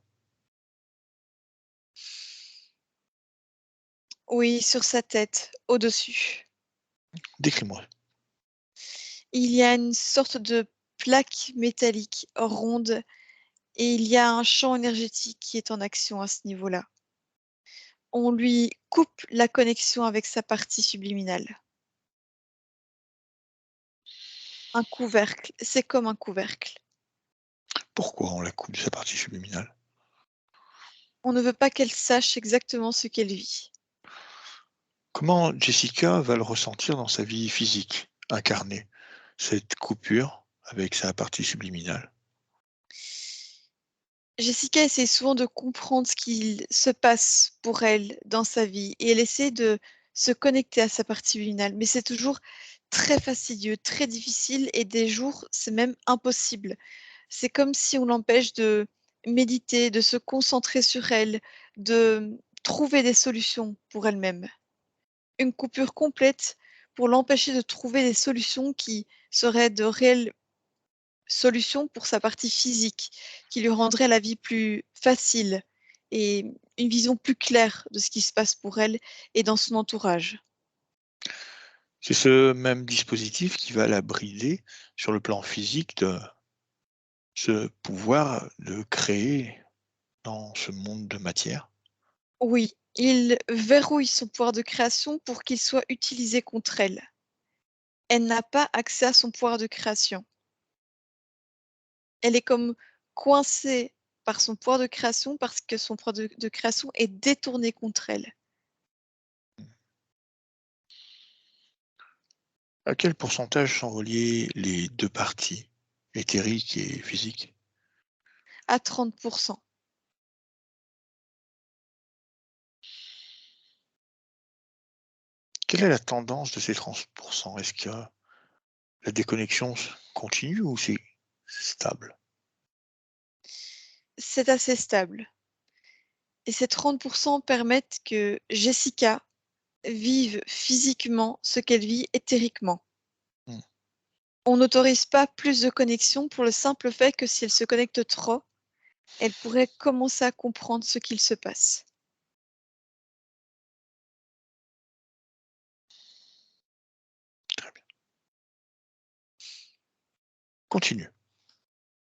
Oui, sur sa tête, au-dessus. Décris-moi. Il y a une sorte de plaque métallique ronde et il y a un champ énergétique qui est en action à ce niveau-là. On lui coupe la connexion avec sa partie subliminale. Un couvercle, c'est comme un couvercle. Pourquoi on la coupe de sa partie subliminale? On ne veut pas qu'elle sache exactement ce qu'elle vit. Comment Jessica va le ressentir dans sa vie physique, incarnée, cette coupure avec sa partie subliminale? Jessica essaie souvent de comprendre ce qu'il se passe pour elle dans sa vie et elle essaie de se connecter à sa partie subliminale, mais c'est toujours très fastidieux, très difficile et des jours, c'est même impossible. C'est comme si on l'empêche de méditer, de se concentrer sur elle, de trouver des solutions pour elle-même. Une coupure complète pour l'empêcher de trouver des solutions qui seraient de réelles solutions pour sa partie physique, qui lui rendraient la vie plus facile et une vision plus claire de ce qui se passe pour elle et dans son entourage. C'est ce même dispositif qui va la brider sur le plan physique de ce pouvoir de créer dans ce monde de matière. Oui, il verrouille son pouvoir de création pour qu'il soit utilisé contre elle. Elle n'a pas accès à son pouvoir de création. Elle est comme coincée par son pouvoir de création parce que son pouvoir de création est détourné contre elle. À quel pourcentage sont reliées les deux parties, éthérique et physique? À 30%. Quelle est la tendance de ces 30%? Est-ce que la déconnexion continue ou c'est stable? C'est assez stable. Et ces 30% permettent que Jessica vive physiquement ce qu'elle vit éthériquement. Hmm. On n'autorise pas plus de connexion pour le simple fait que si elle se connecte trop, elle pourrait commencer à comprendre ce qu'il se passe. Très bien. Continue.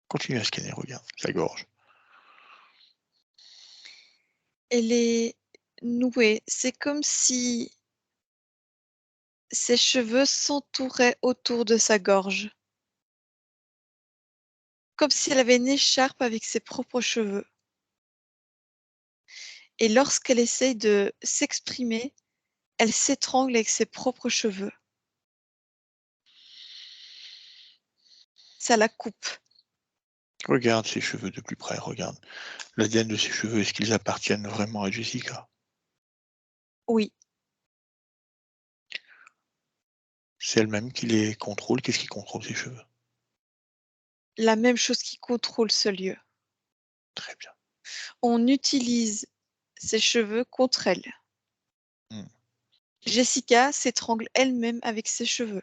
Continue à scanner, regarde, sa gorge. Elle est nouée. C'est comme si ses cheveux s'entouraient autour de sa gorge. Comme si elle avait une écharpe avec ses propres cheveux. Et lorsqu'elle essaye de s'exprimer, elle s'étrangle avec ses propres cheveux. Ça la coupe. Regarde ses cheveux de plus près, regarde. L'ADN de ses cheveux, est-ce qu'ils appartiennent vraiment à Jessica? Oui, C'est elle-même qui les contrôle. Qu'est-ce qui contrôle ses cheveux? la même chose qui contrôle ce lieu. Très bien. On utilise ses cheveux contre elle. Hmm. Jessica s'étrangle elle-même avec ses cheveux.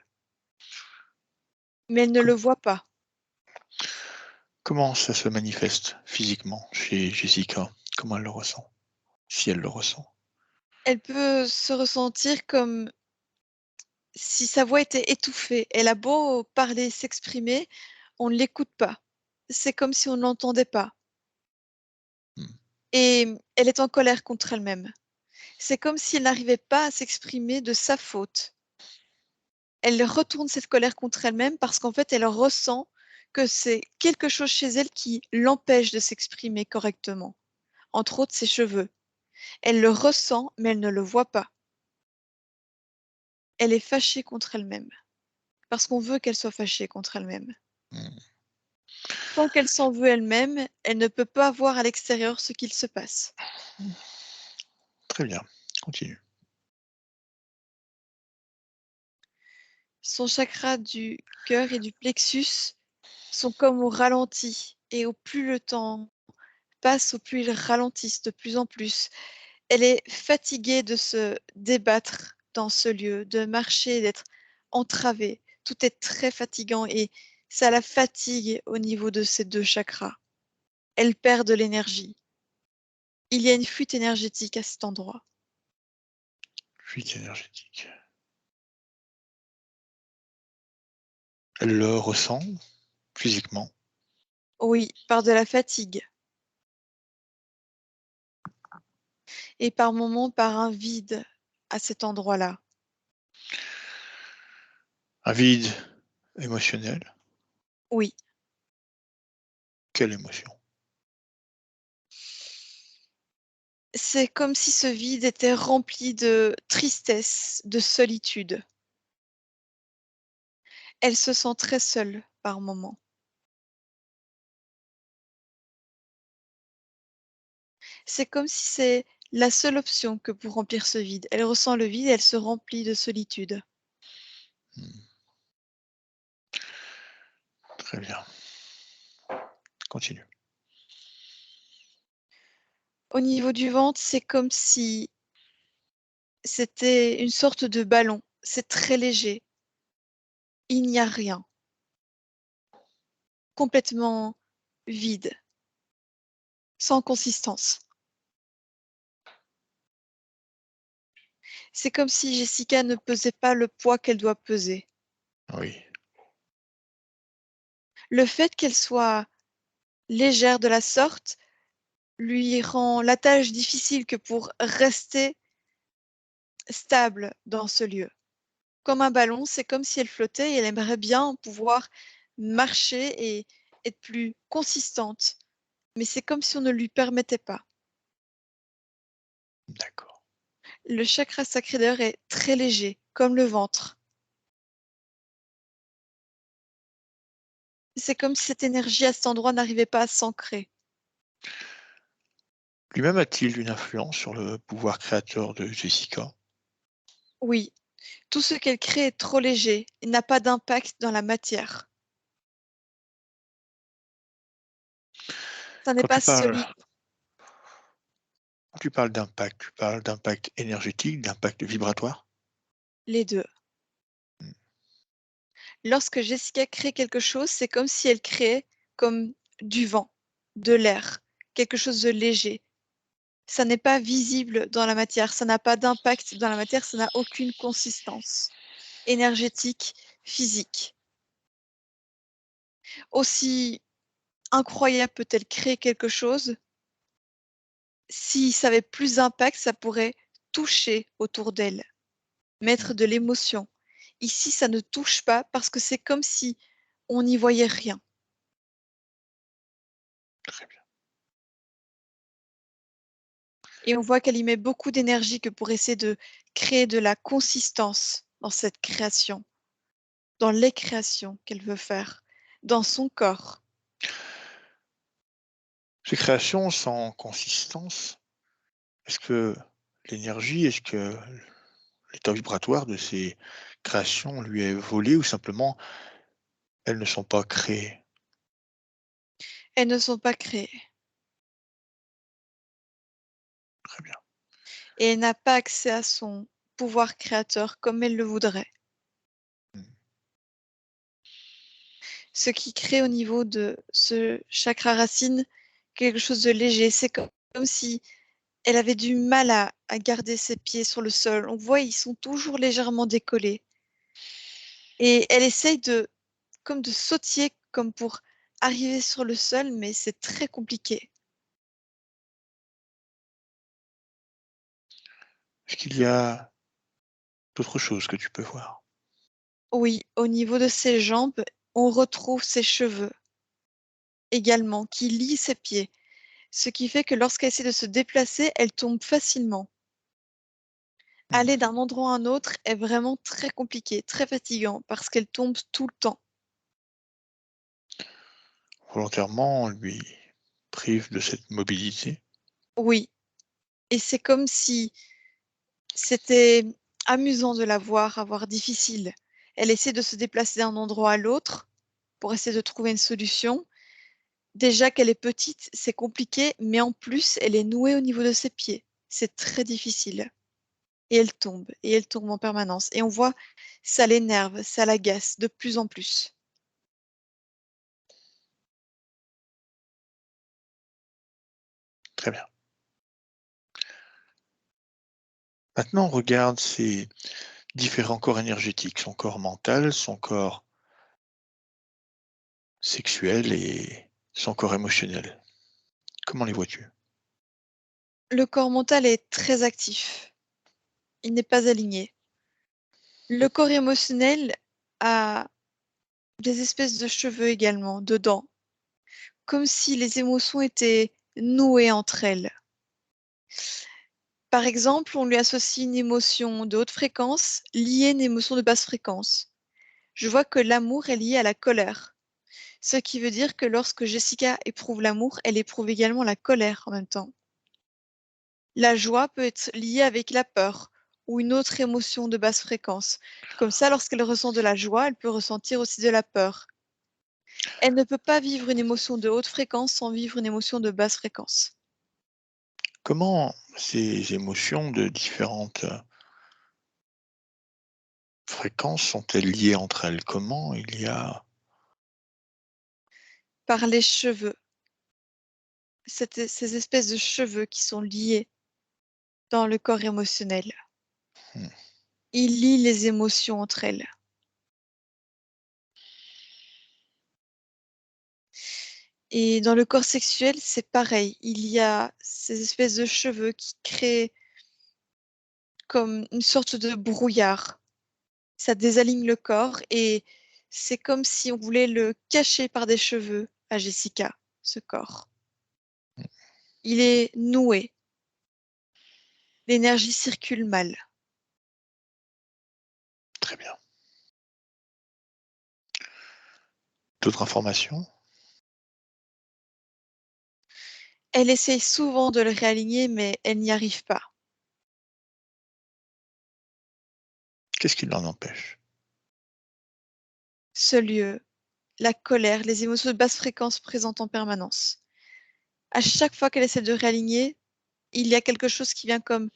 Mais elle ne le voit pas. Comment ça se manifeste physiquement chez Jessica? Comment elle le ressent? Si elle le ressent. Elle peut se ressentir comme si sa voix était étouffée. Elle a beau parler, s'exprimer, on ne l'écoute pas. C'est comme si on ne l'entendait pas. Hmm. Et elle est en colère contre elle-même. C'est comme si elle n'arrivait pas à s'exprimer de sa faute. Elle retourne cette colère contre elle-même parce qu'en fait, elle ressent que c'est quelque chose chez elle qui l'empêche de s'exprimer correctement, entre autres ses cheveux. Elle le ressent, mais elle ne le voit pas. Elle est fâchée contre elle-même, parce qu'on veut qu'elle soit fâchée contre elle-même. Hmm. Tant qu'elle s'en veut elle-même, elle ne peut pas voir à l'extérieur ce qu'il se passe. Très bien. Continue. Son chakra du cœur et du plexus sont comme au ralenti, et au plus le temps passe, au plus ils ralentissent de plus en plus. Elle est fatiguée de se débattre dans ce lieu, de marcher, d'être entravée. Tout est très fatigant et ça la fatigue au niveau de ces deux chakras. Elle perd de l'énergie. Il y a une fuite énergétique à cet endroit. Fuite énergétique. Elle le ressent physiquement. Oui, par de la fatigue et par moments par un vide à cet endroit-là. Un vide émotionnel. Oui, Quelle émotion? c'est comme si ce vide était rempli de tristesse, de solitude. Elle se sent très seule par moments. C'est comme si c'est la seule option que pour remplir ce vide. Elle ressent le vide et elle se remplit de solitude. Hmm. Très bien. Continue. Au niveau du ventre, c'est comme si c'était une sorte de ballon. C'est très léger. Il n'y a rien. Complètement vide, sans consistance. C'est comme si Jessica ne pesait pas le poids qu'elle doit peser. Oui. Le fait qu'elle soit légère de la sorte lui rend la tâche difficile que pour rester stable dans ce lieu. Comme un ballon, c'est comme si elle flottait et elle aimerait bien pouvoir marcher et être plus consistante. Mais c'est comme si on ne lui permettait pas. D'accord. Le chakra sacré d'ailleurs est très léger, comme le ventre. C'est comme si cette énergie à cet endroit n'arrivait pas à s'ancrer. Lui-même a-t-il une influence sur le pouvoir créateur de Jessica? Oui, tout ce qu'elle crée est trop léger et n'a pas d'impact dans la matière. Ça n'est Quand pas solide, tu parles d'impact, tu parles d'impact énergétique, d'impact vibratoire? les deux. Mmh. Lorsque Jessica crée quelque chose, c'est comme si elle créait comme du vent, de l'air, quelque chose de léger. Ça n'est pas visible dans la matière, ça n'a pas d'impact dans la matière, ça n'a aucune consistance énergétique, physique. Aussi incroyable peut-elle créer quelque chose, si ça avait plus d'impact, ça pourrait toucher autour d'elle, Mmh. mettre de l'émotion. Ici, ça ne touche pas parce que c'est comme si on n'y voyait rien. Très bien. Et on voit qu'elle y met beaucoup d'énergie que pour essayer de créer de la consistance dans cette création, dans les créations qu'elle veut faire, dans son corps. Ces créations sans consistance, est-ce que est-ce que l'état vibratoire de ces créations lui est volé ou simplement elles ne sont pas créées? Elles ne sont pas créées Très bien. et elle n'a pas accès à son pouvoir créateur comme elle le voudrait. Mmh. Ce qui crée au niveau de ce chakra racine quelque chose de léger. C'est comme si elle avait du mal à garder ses pieds sur le sol. On voit, ils sont toujours légèrement décollés. Et elle essaye comme de sautiller, comme pour arriver sur le sol, mais c'est très compliqué. Est-ce qu'il y a d'autres choses que tu peux voir? Oui, au niveau de ses jambes, on retrouve ses cheveux également, qui lient ses pieds. Ce qui fait que lorsqu'elle essaie de se déplacer, elle tombe facilement. Aller Mmh. d'un endroit à un autre est vraiment très compliqué, très fatigant, parce qu'elle tombe tout le temps. Volontairement, on lui prive de cette mobilité? Oui, et c'est comme si c'était amusant de la voir avoir difficile. Elle essaie de se déplacer d'un endroit à l'autre pour essayer de trouver une solution. Déjà qu'elle est petite, c'est compliqué, mais en plus, elle est nouée au niveau de ses pieds. C'est très difficile. Et elle tombe en permanence. Et on voit, ça l'énerve, ça l'agace de plus en plus. Très bien. Maintenant, on regarde ses différents corps énergétiques, son corps mental, son corps sexuel et son corps émotionnel. Comment les vois-tu? Le corps mental est très actif. Il n'est pas aligné. Le corps émotionnel a des espèces de cheveux également dedans, comme si les émotions étaient nouées entre elles. Par exemple, on lui associe une émotion de haute fréquence liée à une émotion de basse fréquence. Je vois que l'amour est lié à la colère, ce qui veut dire que lorsque Jessica éprouve l'amour, elle éprouve également la colère en même temps. La joie peut être liée avec la peur ou une autre émotion de basse fréquence. Comme ça, lorsqu'elle ressent de la joie, elle peut ressentir aussi de la peur. Elle ne peut pas vivre une émotion de haute fréquence sans vivre une émotion de basse fréquence. Comment ces émotions de différentes fréquences sont-elles liées entre elles? Comment il y a Par les cheveux, ces espèces de cheveux qui sont liés dans le corps émotionnel. Il lie les émotions entre elles. Et dans le corps sexuel, c'est pareil. Il y a ces espèces de cheveux qui créent comme une sorte de brouillard. Ça désaligne le corps et c'est comme si on voulait le cacher par des cheveux à Jessica, ce corps. Il est noué. L'énergie circule mal. Très bien. D'autres informations? Elle essaye souvent de le réaligner, mais elle n'y arrive pas. Qu'est-ce qui l'en empêche? Ce lieu, la colère, les émotions de basse fréquence présentes en permanence. À chaque fois qu'elle essaie de réaligner, il y a quelque chose qui vient comme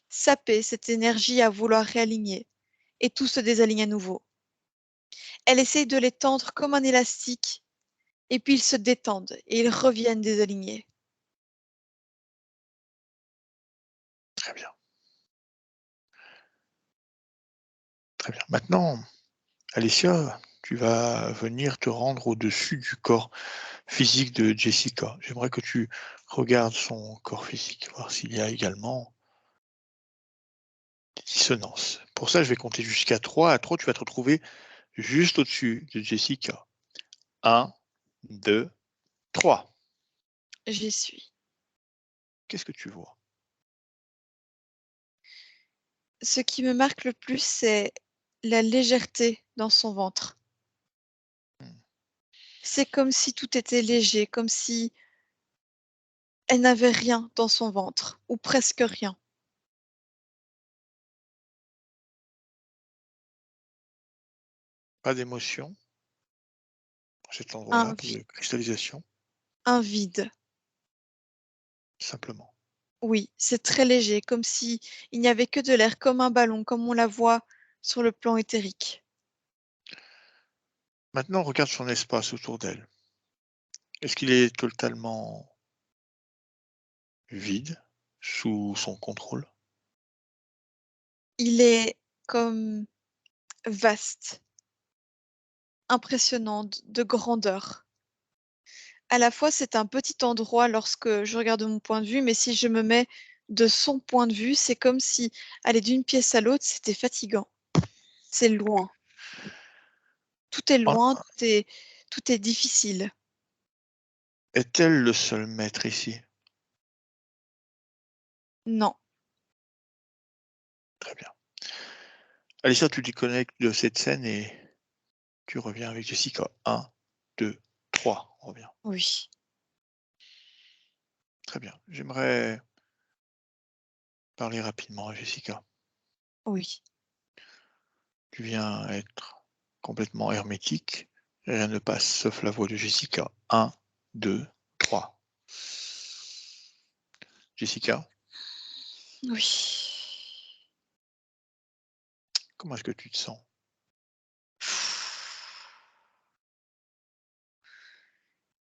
saper cette énergie à vouloir réaligner, et tout se désaligne à nouveau. Elle essaye de les tendre comme un élastique, et puis ils se détendent, et ils reviennent désalignés. Très bien. Très bien. Maintenant, Alicia, tu vas venir te rendre au-dessus du corps physique de Jessica. J'aimerais que tu regardes son corps physique, voir s'il y a également des dissonances. Pour ça, je vais compter jusqu'à 3. À 3, tu vas te retrouver juste au-dessus de Jessica. 1, 2, 3. J'y suis. Qu'est-ce que tu vois? Ce qui me marque le plus, c'est la légèreté dans son ventre. C'est comme si tout était léger, comme si elle n'avait rien dans son ventre, ou presque rien. Pas d'émotion à cet endroit-là, Un, pas de cristallisation, un vide. simplement. Oui, c'est très léger, comme si il n'y avait que de l'air, comme un ballon, comme on la voit sur le plan éthérique. Maintenant, regarde son espace autour d'elle. Est-ce qu'il est totalement vide, sous son contrôle? Il est comme vaste, impressionnant, de grandeur. À la fois, c'est un petit endroit lorsque je regarde de mon point de vue, mais si je me mets de son point de vue, c'est comme si aller d'une pièce à l'autre, c'était fatigant. C'est loin. Tout est En loin, tout est difficile. Est-elle le seul maître ici? Non. Très bien. Alicia, tu déconnectes de cette scène et tu reviens avec Jessica. 1, 2, 3, on revient. Oui. Très bien. J'aimerais parler rapidement à Jessica. Oui. Tu viens être complètement hermétique. Rien ne passe sauf la voix de Jessica. 1, 2, 3. Jessica, Oui. comment est-ce que tu te sens?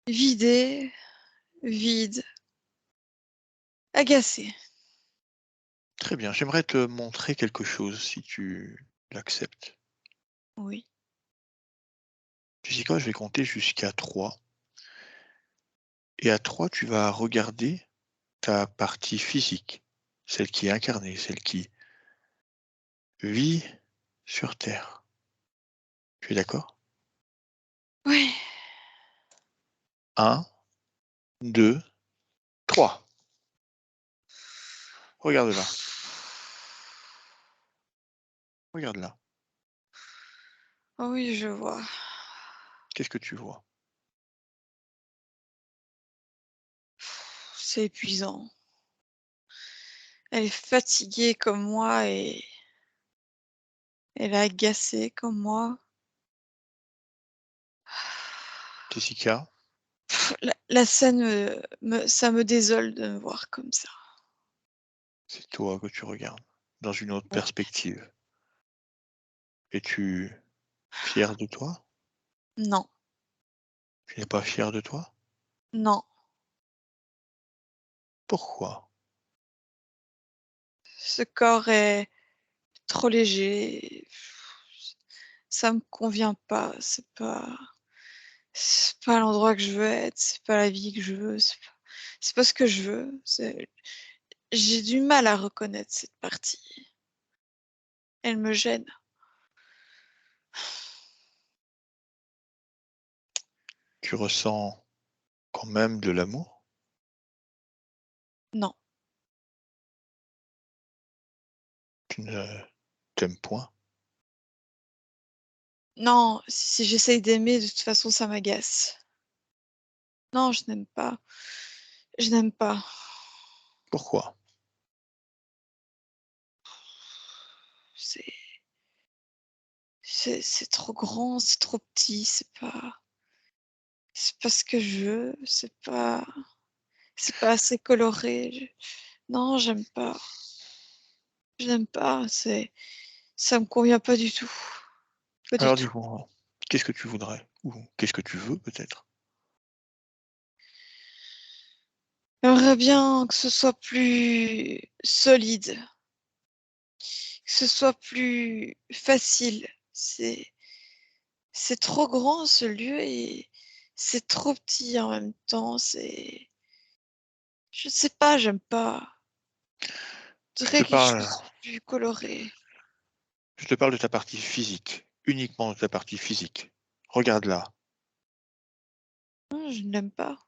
Vidé, vide, agacé. Très bien. J'aimerais te montrer quelque chose si tu l'acceptes. Oui. Jessica, je vais compter jusqu'à 3. Et à 3, tu vas regarder ta partie physique, celle qui est incarnée, celle qui vit sur Terre. Tu es d'accord? Oui. 1, 2, 3. Regarde là. Regarde là. Oui, je vois. Qu'est-ce que tu vois? C'est épuisant. Elle est fatiguée comme moi et elle est agacée comme moi. Jessica, La scène, ça me désole de me voir comme ça. c'est toi que tu regardes dans une autre Oui. perspective. Es-tu fier de toi? Non, Tu n'es pas fier de toi? non. Pourquoi? Ce corps est trop léger. Ça me convient pas. C'est pas l'endroit que je veux être. C'est pas la vie que je veux. C'est pas ce que je veux. J'ai du mal à reconnaître cette partie. Elle me gêne. Tu ressens quand même de l'amour? Non. Tu ne t'aimes point? Non, si j'essaye d'aimer, de toute façon, ça m'agace. Non, je n'aime pas. Je n'aime pas. Pourquoi? C'est trop grand, c'est trop petit, c'est pas ce que je veux, c'est pas assez coloré. Non, j'aime pas. Je n'aime pas, ça me convient pas du tout. Pas du Alors tout. dis-moi, qu'est-ce que tu voudrais? Ou qu'est-ce que tu veux peut-être? J'aimerais bien que ce soit plus solide, que ce soit plus facile. C'est trop grand ce lieu et c'est trop petit en même temps. Je sais pas, j'aime pas. Je Je te voudrais quelque parle, chose de plus coloré. je te parle de ta partie physique, uniquement de ta partie physique. Regarde-la. Non, je ne l'aime pas.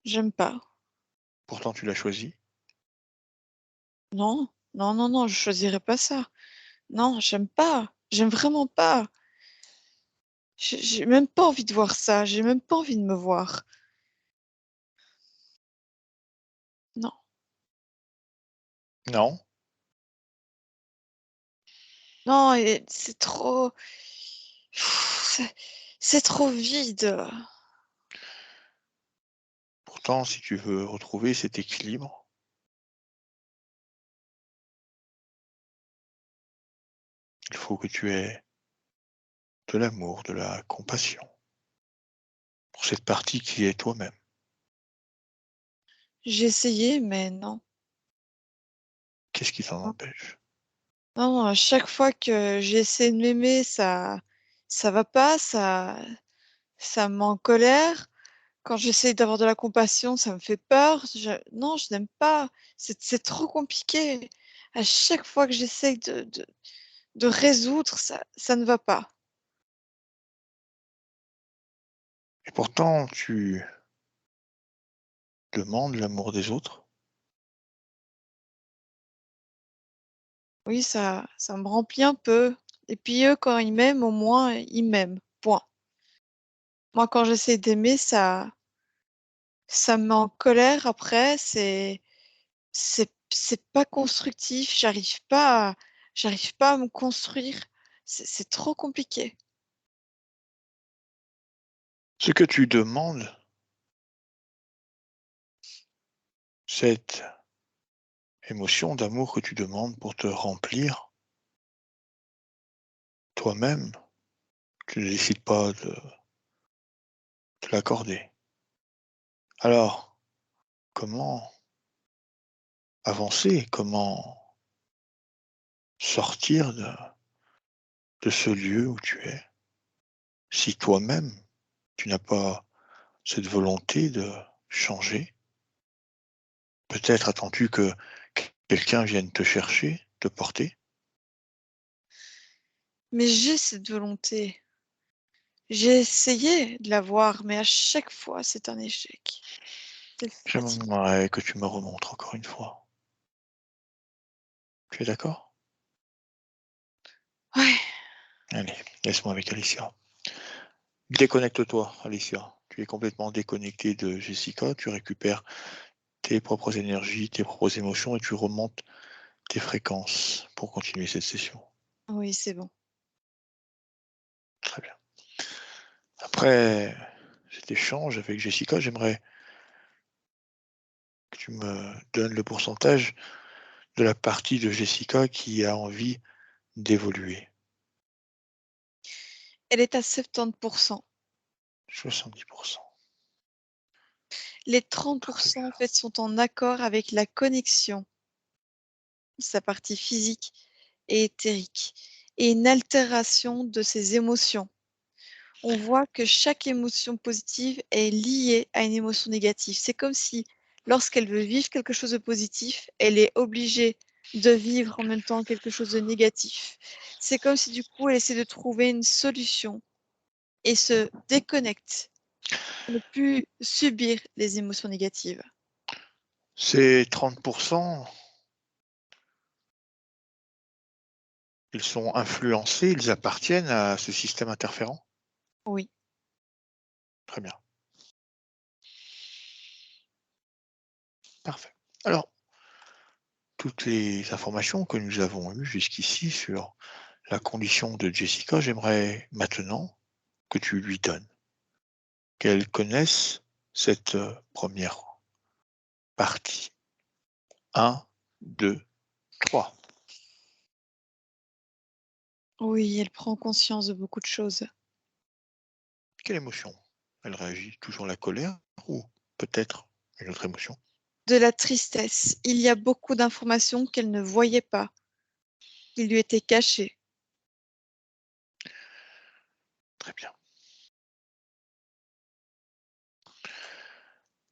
J'aime pas. Pourtant tu l'as choisie. Non, non, non, non, je choisirais pas ça. Non, j'aime pas. J'aime vraiment pas. J'ai même pas envie de voir ça. J'ai même pas envie de me voir. Non. Non? Non, et c'est trop. C'est trop vide. Pourtant, si tu veux retrouver cet équilibre, il faut que tu aies de l'amour, de la compassion pour cette partie qui est toi-même. J'ai essayé, mais non. Qu'est-ce qui t'en Non, empêche? non, à chaque fois que j'ai essayé de m'aimer, ça va pas, ça me met en colère. Quand j'essaye d'avoir de la compassion, ça me fait peur. Non, je n'aime pas. C'est trop compliqué. À chaque fois que j'essaye de résoudre, ça ne va pas. Et pourtant, tu demandes l'amour des autres. Oui, ça me remplit un peu. Et puis eux, quand ils m'aiment, au moins, ils m'aiment. Point. Moi, quand j'essaie d'aimer, ça me met en colère après. C'est pas constructif. J'arrive pas à me construire. C'est trop compliqué. Ce que tu demandes, cette émotion d'amour que tu demandes pour te remplir toi-même, tu ne décides pas de te l'accorder. Alors, comment avancer? Comment sortir de ce lieu où tu es? Si toi-même, tu n'as pas cette volonté de changer, peut-être attends-tu que quelqu'un vienne te chercher, te porter? Mais j'ai cette volonté. J'ai essayé de l'avoir, mais à chaque fois, c'est un échec. C'est fatigant. J'aimerais que tu me remontres encore une fois. Tu es d'accord? Ouais, Allez, laisse-moi avec Alicia. Déconnecte-toi, Alicia. Tu es complètement déconnecté de Jessica. Tu récupères tes propres énergies, tes propres émotions et tu remontes tes fréquences pour continuer cette session. oui, c'est bon. Très bien. Après cet échange avec Jessica, j'aimerais que tu me donnes le pourcentage de la partie de Jessica qui a envie d'évoluer. Elle est à 70%. 70%. Les Très 30%, bien. en fait, sont en accord avec la connexion. sa partie physique et éthérique, et une altération de ses émotions. On voit que chaque émotion positive est liée à une émotion négative. C'est comme si, lorsqu'elle veut vivre quelque chose de positif, elle est obligée de vivre en même temps quelque chose de négatif. C'est comme si du coup, elle essaie de trouver une solution et se déconnecte pour ne plus subir les émotions négatives. Ces 30%, ils sont influencés, ils appartiennent à ce système interférent? Oui. Très bien. Parfait. Alors, toutes les informations que nous avons eues jusqu'ici sur la condition de Jessica, j'aimerais maintenant que tu lui donnes, qu'elle connaisse cette première partie. 1, 2, 3. Oui, elle prend conscience de beaucoup de choses. Quelle émotion? Elle réagit toujours la colère ou peut-être une autre émotion? De la tristesse. Il y a beaucoup d'informations qu'elle ne voyait pas, qui lui étaient cachées. Très bien.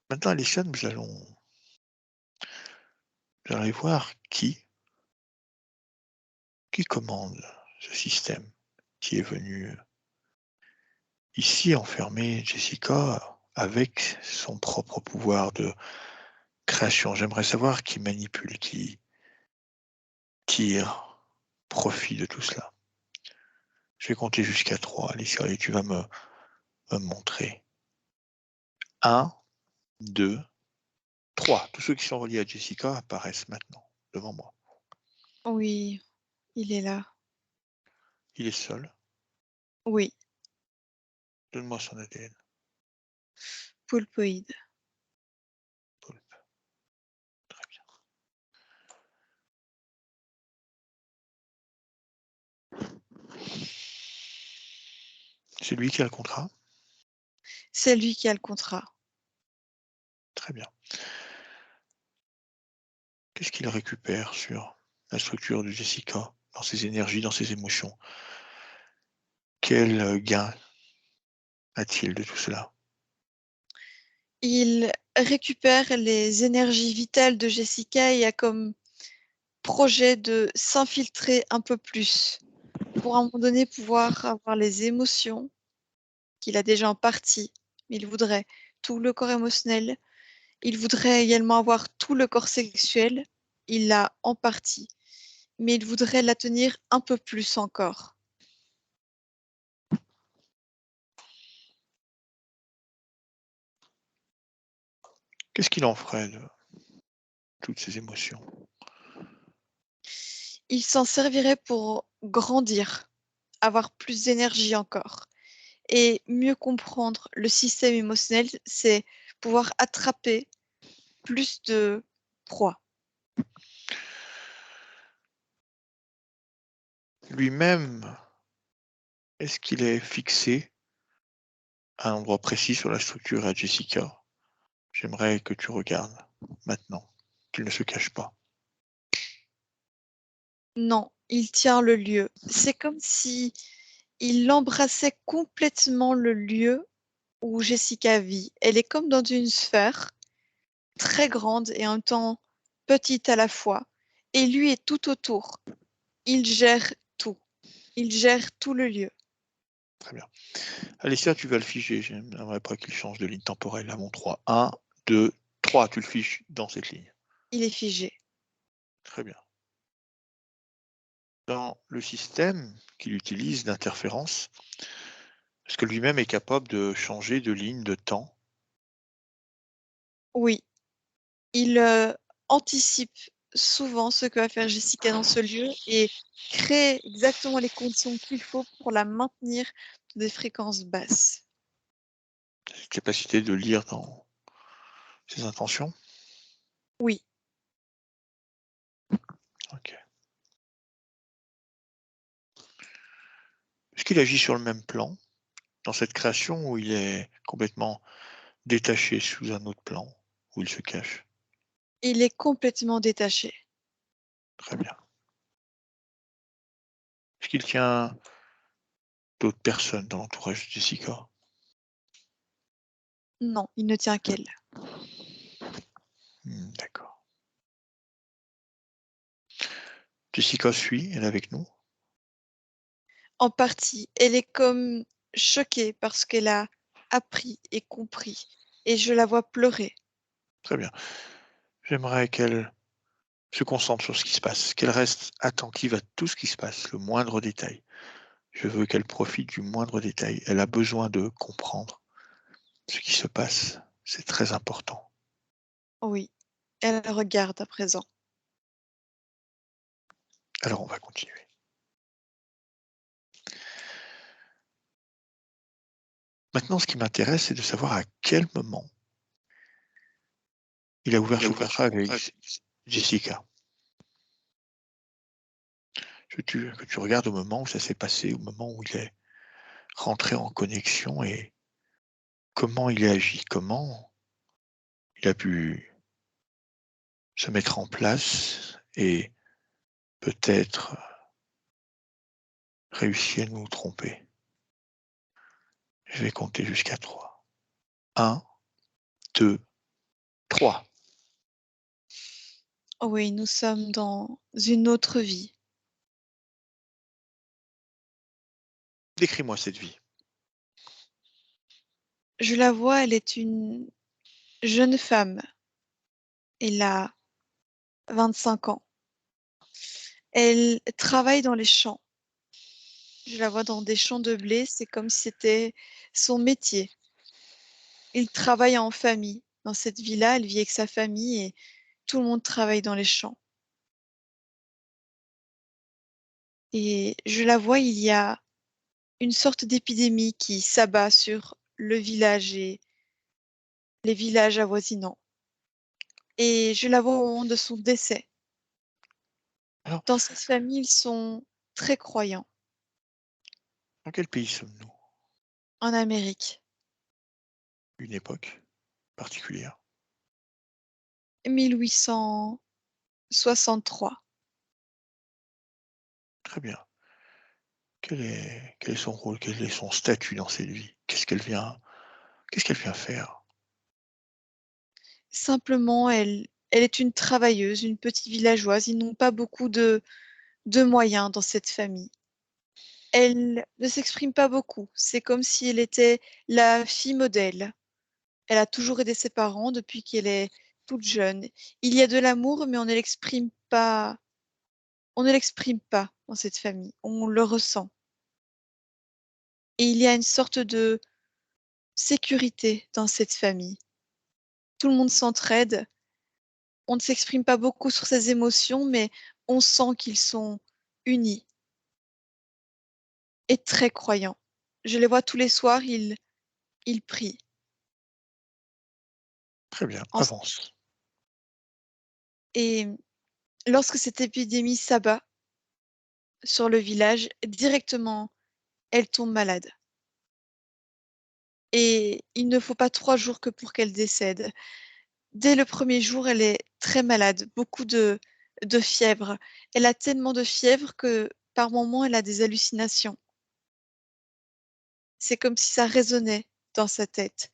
Maintenant, Alicia, nous allons aller voir qui commande ce système qui est venu ici enfermer Jessica avec son propre pouvoir de création. J'aimerais savoir qui manipule, qui tire profit de tout cela. Je vais compter jusqu'à 3, Alicia, et tu vas me montrer. 1, 2, 3. Tous ceux qui sont reliés à Jessica apparaissent maintenant devant moi. Oui, il est là. Il est seul. Oui, Donne-moi son ADN. poulpoïde. Poulpe. Très bien. C'est lui qui a le contrat? C'est lui qui a le contrat. Très bien. Qu'est-ce qu'il récupère sur la structure de Jessica, dans ses énergies, dans ses émotions? Quel gain a-t-il de tout cela? Il récupère les énergies vitales de Jessica et a comme projet de s'infiltrer un peu plus pour à un moment donné pouvoir avoir les émotions qu'il a déjà en partie, mais il voudrait tout le corps émotionnel. Il voudrait également avoir tout le corps sexuel. Il l'a en partie, mais il voudrait la tenir un peu plus encore. Qu'est-ce qu'il en ferait de toutes ces émotions? Il s'en servirait pour grandir, avoir plus d'énergie encore et mieux comprendre le système émotionnel, c'est pouvoir attraper plus de proies. Lui-même, est-ce qu'il est fixé à un endroit précis sur la structure à Jessica? J'aimerais que tu regardes maintenant, qu'il ne se cache pas. Non, il tient le lieu. C'est comme si il embrassait complètement le lieu où Jessica vit. Elle est comme dans une sphère très grande et en même temps petite à la fois. Et lui est tout autour. Il gère tout. Il gère tout le lieu. Très bien. Alicia, tu vas le figer. J'aimerais pas qu'il change de ligne temporelle à mon 3. 1, 2, 3. Tu le fiches dans cette ligne. Il est figé. Très bien. Dans le système qu'il utilise d'interférence, est-ce que lui-même est capable de changer de ligne de temps? Oui, il anticipe souvent ce que va faire Jessica dans ce lieu et crée exactement les conditions qu'il faut pour la maintenir dans des fréquences basses. Cette capacité de lire dans ses intentions? Oui, Ok. Est-ce qu'il agit sur le même plan, dans cette création, où il est complètement détaché sous un autre plan, où il se cache? il est complètement détaché. Très bien. Est-ce qu'il tient d'autres personnes dans l'entourage de Jessica? Non, il ne tient qu'elle. D'accord. Jessica suit, elle est avec nous? En partie, elle est comme choquée parce qu'elle a appris et compris, et je la vois pleurer. Très bien. J'aimerais qu'elle se concentre sur ce qui se passe, qu'elle reste attentive à tout ce qui se passe, le moindre détail. Je veux qu'elle profite du moindre détail. Elle a besoin de comprendre ce qui se passe. C'est très important. Oui, elle regarde à présent. Alors on va continuer. Maintenant, ce qui m'intéresse, c'est de savoir à quel moment il a ouvert son contrat avec Jessica. Que tu regardes au moment où ça s'est passé, au moment où il est rentré en connexion et comment il a agi, comment il a pu se mettre en place et peut-être réussir à nous tromper. Je vais compter jusqu'à 3. 1, 2, 3. Oui, nous sommes dans une autre vie. Décris-moi cette vie. Je la vois, elle est une jeune femme. Elle a 25 ans. Elle travaille dans les champs. Je la vois dans des champs de blé, c'est comme si c'était son métier. Il travaille en famille. Dans cette vie-là, elle vit avec sa famille et tout le monde travaille dans les champs. Et je la vois, il y a une sorte d'épidémie qui s'abat sur le village et les villages avoisinants. Et je la vois au moment de son décès. Alors, Dans cette famille, ils sont très croyants. dans quel pays sommes-nous? En Amérique. Une époque particulière? 1863. Très bien. Quel est son rôle? Quel est son statut dans cette vie? Qu'est-ce qu'elle vient faire? Simplement, elle est une travailleuse, une petite villageoise. Ils n'ont pas beaucoup de moyens dans cette famille. Elle ne s'exprime pas beaucoup. C'est comme si elle était la fille modèle. Elle a toujours aidé ses parents depuis qu'elle est toute jeune. Il y a de l'amour, mais on ne l'exprime pas. On ne l'exprime pas dans cette famille. On le ressent. Et il y a une sorte de sécurité dans cette famille. Tout le monde s'entraide. On ne s'exprime pas beaucoup sur ses émotions, mais on sent qu'ils sont unis et très croyants. Je les vois tous les soirs, ils prient. Très bien, En- avance. Et lorsque cette épidémie s'abat sur le village, directement, elle tombe malade. Et il ne faut pas 3 jours que pour qu'elle décède. Dès le premier jour, elle est très malade, beaucoup de fièvre. Elle a tellement de fièvre que par moments, elle a des hallucinations. C'est comme si ça résonnait dans sa tête.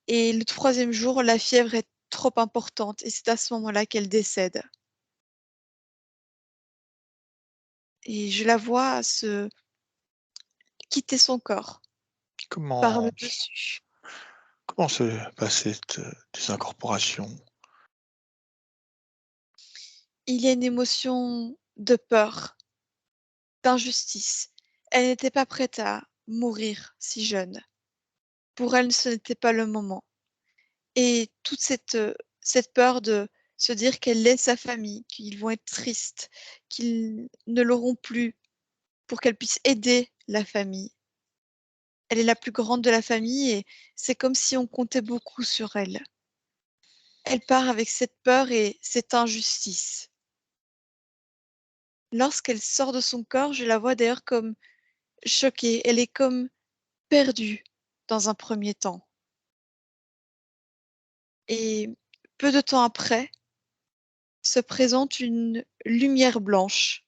Et le troisième jour, la fièvre est trop importante et c'est à ce moment-là qu'elle décède. Et je la vois se quitter son corps par le Comment, dessus. comment se passe cette désincorporation? Il y a une émotion de peur, d'injustice. Elle n'était pas prête à mourir si jeune. Pour elle, ce n'était pas le moment. Et toute cette peur de se dire qu'elle laisse sa famille, qu'ils vont être tristes, qu'ils ne l'auront plus pour qu'elle puisse aider la famille. Elle est la plus grande de la famille et c'est comme si on comptait beaucoup sur elle. Elle part avec cette peur et cette injustice. Lorsqu'elle sort de son corps, je la vois d'ailleurs comme choquée. Elle est comme perdue dans un premier temps. Et peu de temps après, se présente une lumière blanche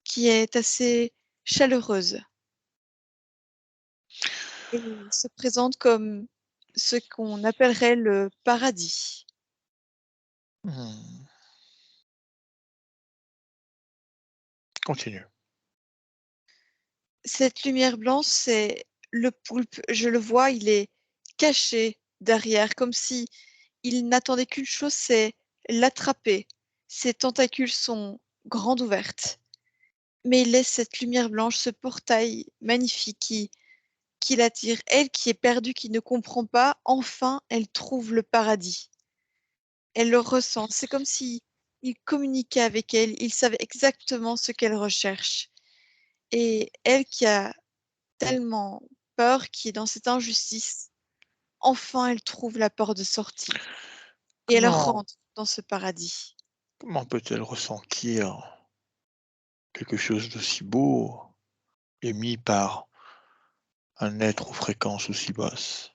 qui est assez chaleureuse et se présente comme ce qu'on appellerait le paradis. Hmm. Continue. Cette lumière blanche, c'est le poulpe. Je le vois, il est caché derrière, comme si il n'attendait qu'une chose, c'est l'attraper. Ses tentacules sont grandes ouvertes, mais il laisse cette lumière blanche, ce portail magnifique qui l'attire. Elle qui est perdue, qui ne comprend pas, enfin, elle trouve le paradis. Elle le ressent. C'est comme si il communiquait avec elle. Il savait exactement ce qu'elle recherche. Et elle qui a tellement peur, qui est dans cette injustice, enfin, elle trouve la porte de sortie. Et elle Comment, rentre dans ce paradis. comment peut-elle ressentir quelque chose d'aussi beau émis par un être aux fréquences aussi basses?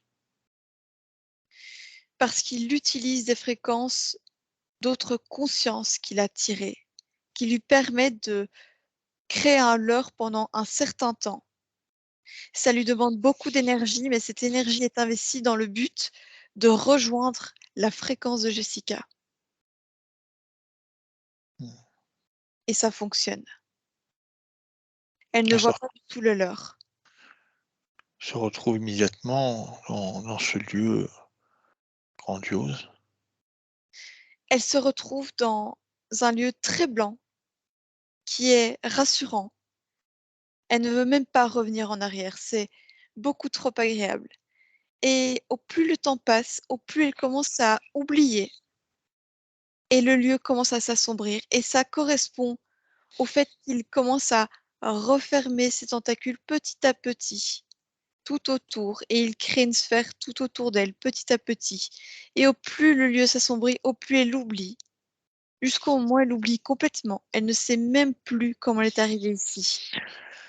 Parce qu'il utilise des fréquences d'autres consciences qu'il a tirées, qui lui permettent de créer un leurre pendant un certain temps. Ça lui demande beaucoup d'énergie, mais cette énergie est investie dans le but de rejoindre la fréquence de Jessica. Hmm. Et ça fonctionne. Elle ne Elle voit pas du tout le leurre. se retrouve immédiatement dans ce lieu grandiose. Elle se retrouve dans un lieu très blanc qui est rassurant. Elle ne veut même pas revenir en arrière. C'est beaucoup trop agréable. Et au plus le temps passe, au plus elle commence à oublier et le lieu commence à s'assombrir et ça correspond au fait qu'il commence à refermer ses tentacules petit à petit, tout autour et il crée une sphère tout autour d'elle, petit à petit. Et au plus le lieu s'assombrit, au plus elle l'oublie. Jusqu'au moment où elle l'oublie complètement. Elle ne sait même plus comment elle est arrivée ici.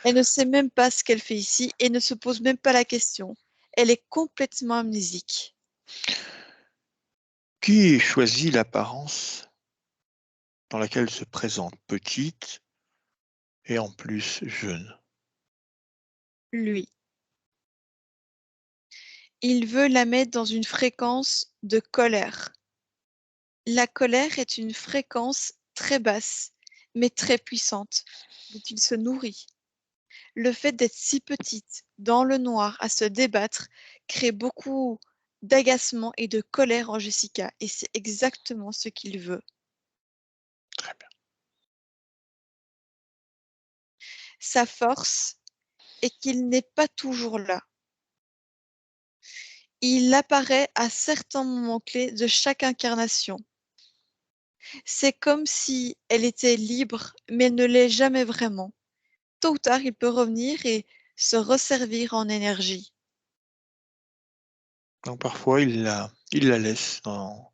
Elle ne sait même pas ce qu'elle fait ici et ne se pose même pas la question. Elle est complètement amnésique. Qui choisit l'apparence dans laquelle elle se présente petite et en plus jeune? Lui. Il veut la mettre dans une fréquence de colère. La colère est une fréquence très basse, mais très puissante, dont il se nourrit. Le fait d'être si petite, dans le noir, à se débattre, crée beaucoup d'agacement et de colère en Jessica, et c'est exactement ce qu'il veut. Très bien. Sa force est qu'il n'est pas toujours là. Il apparaît à certains moments clés de chaque incarnation. C'est comme si elle était libre, mais elle ne l'est jamais vraiment. Tôt ou tard, il peut revenir et se resservir en énergie. Donc parfois, il la laisse dans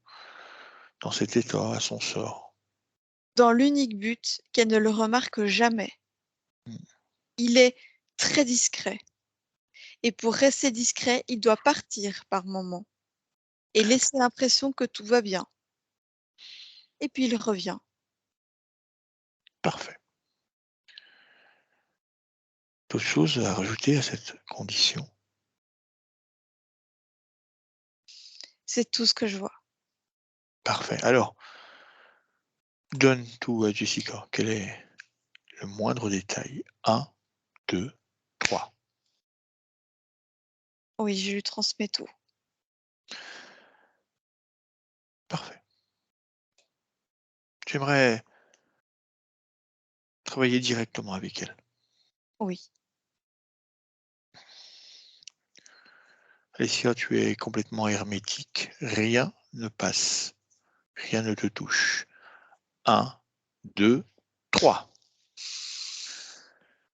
cet état à son sort. Dans l'unique but qu'elle ne le remarque jamais. Hmm. Il est très discret. Et pour rester discret, il doit partir par moments et laisser l'impression que tout va bien. Et puis il revient. Parfait. D'autres choses à rajouter à cette condition? C'est tout ce que je vois. Parfait. Alors, donne tout à Jessica. Quel est le moindre détail? 1, 2, 3. Oui, je lui transmets tout. Parfait. J'aimerais travailler directement avec elle. Oui. Alicia, tu es complètement hermétique. Rien ne passe. Rien ne te touche. 1, 2, 3.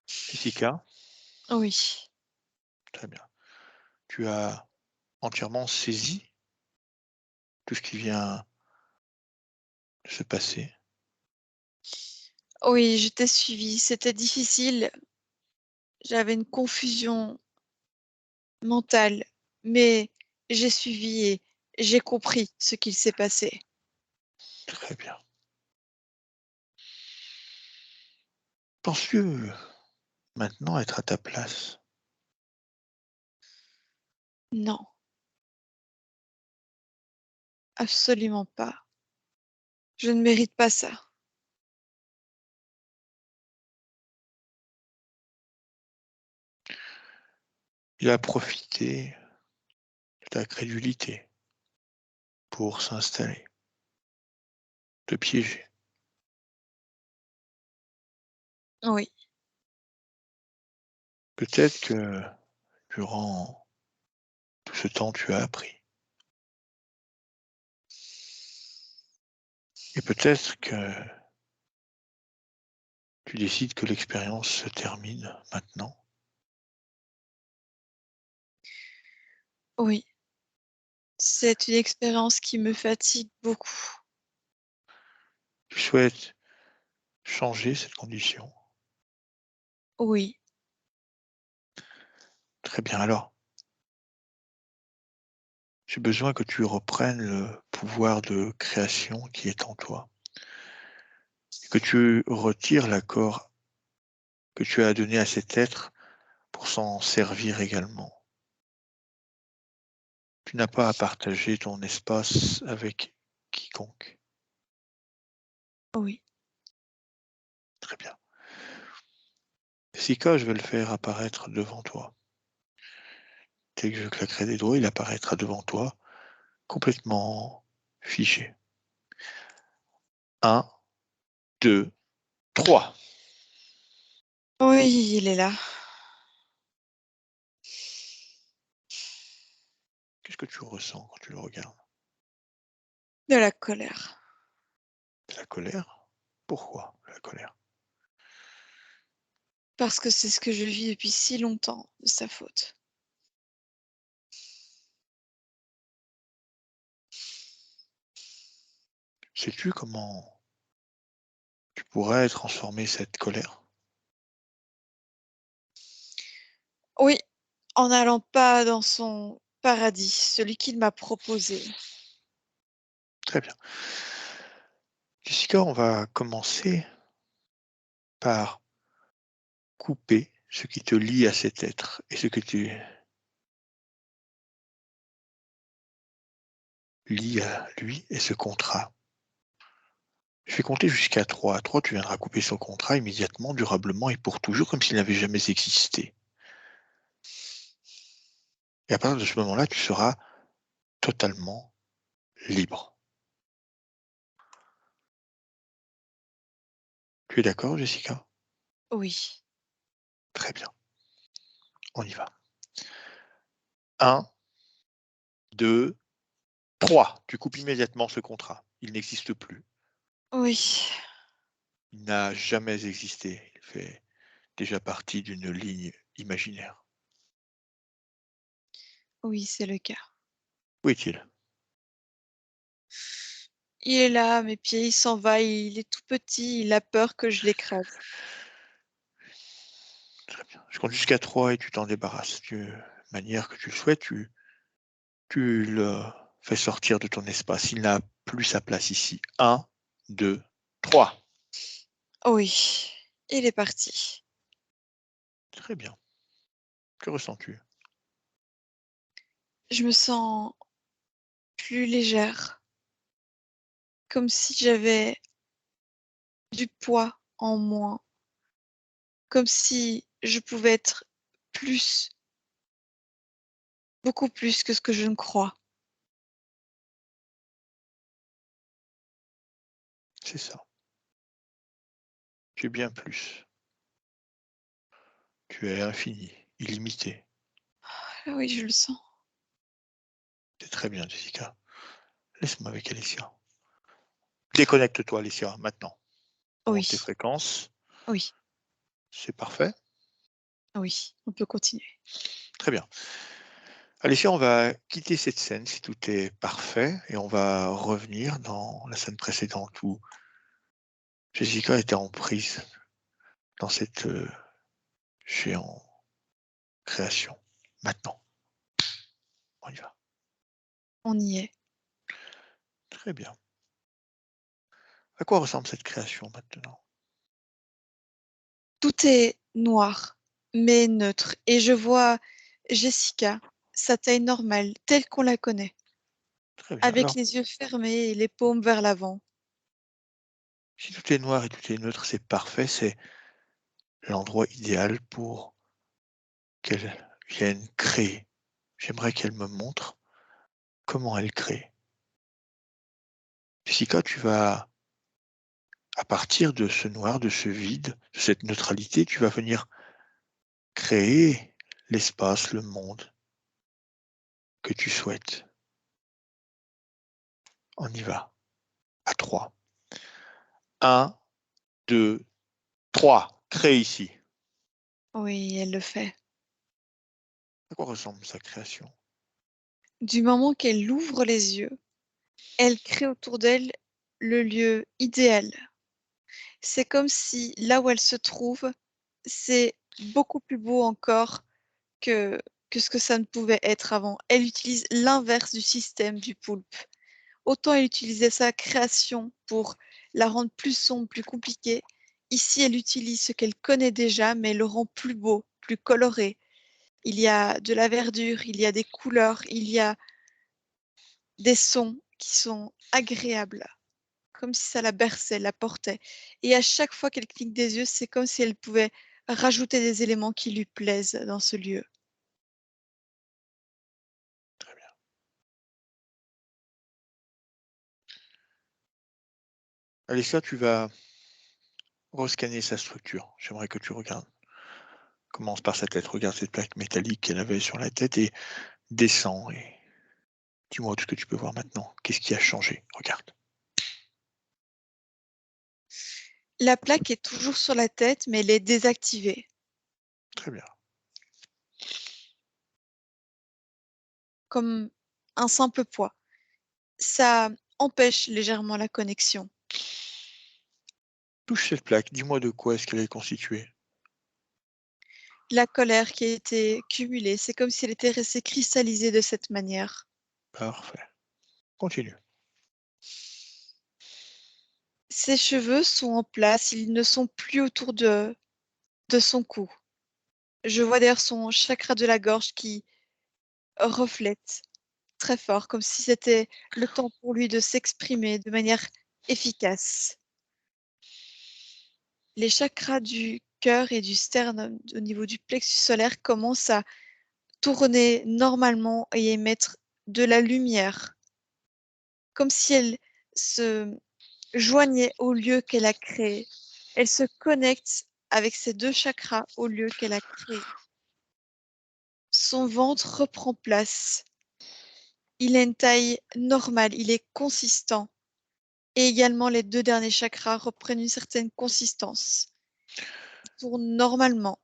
Jessica, Oui. très bien. Tu as entièrement saisi tout ce qui vient de se passer. Oui, je t'ai suivi. C'était difficile. J'avais une confusion mentale, mais j'ai suivi et j'ai compris ce qu'il s'est passé. Très bien. Penses-tu maintenant être à ta place? Non, absolument pas. Je ne mérite pas ça. Il a profité de ta crédulité pour s'installer, te piéger. Oui, Peut-être que durant tout ce temps, tu as appris. Et peut-être que tu décides que l'expérience se termine maintenant. oui. C'est une expérience qui me fatigue beaucoup. Tu souhaites changer cette condition. Oui, Très bien, alors, j'ai besoin que tu reprennes le pouvoir de création qui est en toi. Et que tu retires l'accord que tu as donné à cet être pour s'en servir également. Tu n'as pas à partager ton espace avec quiconque. oui, Très bien. Jessica, je vais le faire apparaître devant toi. Dès que je claquerai des doigts, il apparaîtra devant toi, complètement figé. 1, 2, 3. oui, il est là. Qu'est-ce que tu ressens quand tu le regardes? De la colère. De la colère? Pourquoi de la colère? Parce que c'est ce que je vis depuis si longtemps, de sa faute. Sais-tu comment tu pourrais transformer cette colère? Oui, en n'allant pas dans son paradis, celui qu'il m'a proposé. Très bien. Jessica, on va commencer par couper ce qui te lie à cet être et ce que tu lie à lui et ce contrat. Je vais compter jusqu'à 3. À 3, tu viendras couper ce contrat immédiatement, durablement et pour toujours, comme s'il n'avait jamais existé. Et à partir de ce moment-là, tu seras totalement libre. Tu es d'accord, Jessica? Oui, Très bien. On y va. 1, 2, 3. Tu coupes immédiatement ce contrat. Il n'existe plus. oui, Il n'a jamais existé. Il fait déjà partie d'une ligne imaginaire. oui, c'est le cas. Où est-il? Il est là, à mes pieds, il s'en va, il est tout petit, il a peur que je l'écrase. Très bien. Je compte jusqu'à 3 et tu t'en débarrasses. De manière que tu le souhaites, tu le fais sortir de ton espace. Il n'a plus sa place ici. 1, 2, 3. Oui, il est parti. Très bien. Que ressens-tu? Je me sens plus légère, comme si j'avais du poids en moins, comme si je pouvais être plus, beaucoup plus que ce que je ne crois. C'est ça. Tu es bien plus. Tu es infini, illimité. Ah oui, je le sens. C'est très bien, Jessica. Laisse-moi avec Alicia. Déconnecte-toi, Alicia, maintenant. Monte tes Oui, fréquences. oui, C'est parfait. oui, on peut continuer. Très bien. Alicia, on va quitter cette scène si tout est parfait et on va revenir dans la scène précédente où Jessica était en prise dans cette géant création. Maintenant, on y va. On y est. Très bien. À quoi ressemble cette création maintenant? Tout est noir, mais neutre, et je vois Jessica, sa taille normale, telle qu'on la connaît, Très bien. avec Alors, les yeux fermés et les paumes vers l'avant. si tout est noir et tout est neutre, c'est parfait, c'est l'endroit idéal pour qu'elle vienne créer. J'aimerais qu'elle me montre comment elle crée. Jessica, tu vas, à partir de ce noir, de ce vide, de cette neutralité, tu vas venir créer l'espace, le monde que tu souhaites. On y va. À 3. 1, 2, 3. Crée ici. Oui, elle le fait. À quoi ressemble sa création? Du moment qu'elle ouvre les yeux, elle crée autour d'elle le lieu idéal. C'est comme si là où elle se trouve, c'est beaucoup plus beau encore que, que ce que ça ne pouvait être avant. Elle utilise l'inverse du système du poulpe. Autant elle utilisait sa création pour la rendre plus sombre, plus compliquée. Ici, elle utilise ce qu'elle connaît déjà, mais le rend plus beau, plus coloré. Il y a de la verdure, il y a des couleurs, il y a des sons qui sont agréables, comme si ça la berçait, la portait. Et à chaque fois qu'elle cligne des yeux, c'est comme si elle pouvait rajouter des éléments qui lui plaisent dans ce lieu. Très bien. Alessia, tu vas rescanner sa structure. J'aimerais que tu regardes. Commence par sa tête. Regarde cette plaque métallique qu'elle avait sur la tête et descends. Et dis-moi tout ce que tu peux voir maintenant. Qu'est-ce qui a changé? Regarde. La plaque est toujours sur la tête, mais elle est désactivée, Très bien. comme un simple poids. Ça empêche légèrement la connexion. Touche cette plaque. Dis-moi de quoi est-ce qu'elle est constituée. La colère qui a été cumulée, c'est comme si elle était restée cristallisée de cette manière. Parfait. Continue. Ses cheveux sont en place, ils ne sont plus autour de son cou. Je vois d'ailleurs son chakra de la gorge qui reflète très fort, comme si c'était le temps pour lui de s'exprimer de manière efficace. Les chakras du cœur et du sternum au niveau du plexus solaire commencent à tourner normalement et émettre de la lumière, comme si elle se joignait au lieu qu'elle a créé. Elle se connecte avec ces deux chakras au lieu qu'elle a créé. Son ventre reprend place. Il a une taille normale, il est consistant. Et également, les deux derniers chakras reprennent une certaine consistance. Ils tournent normalement.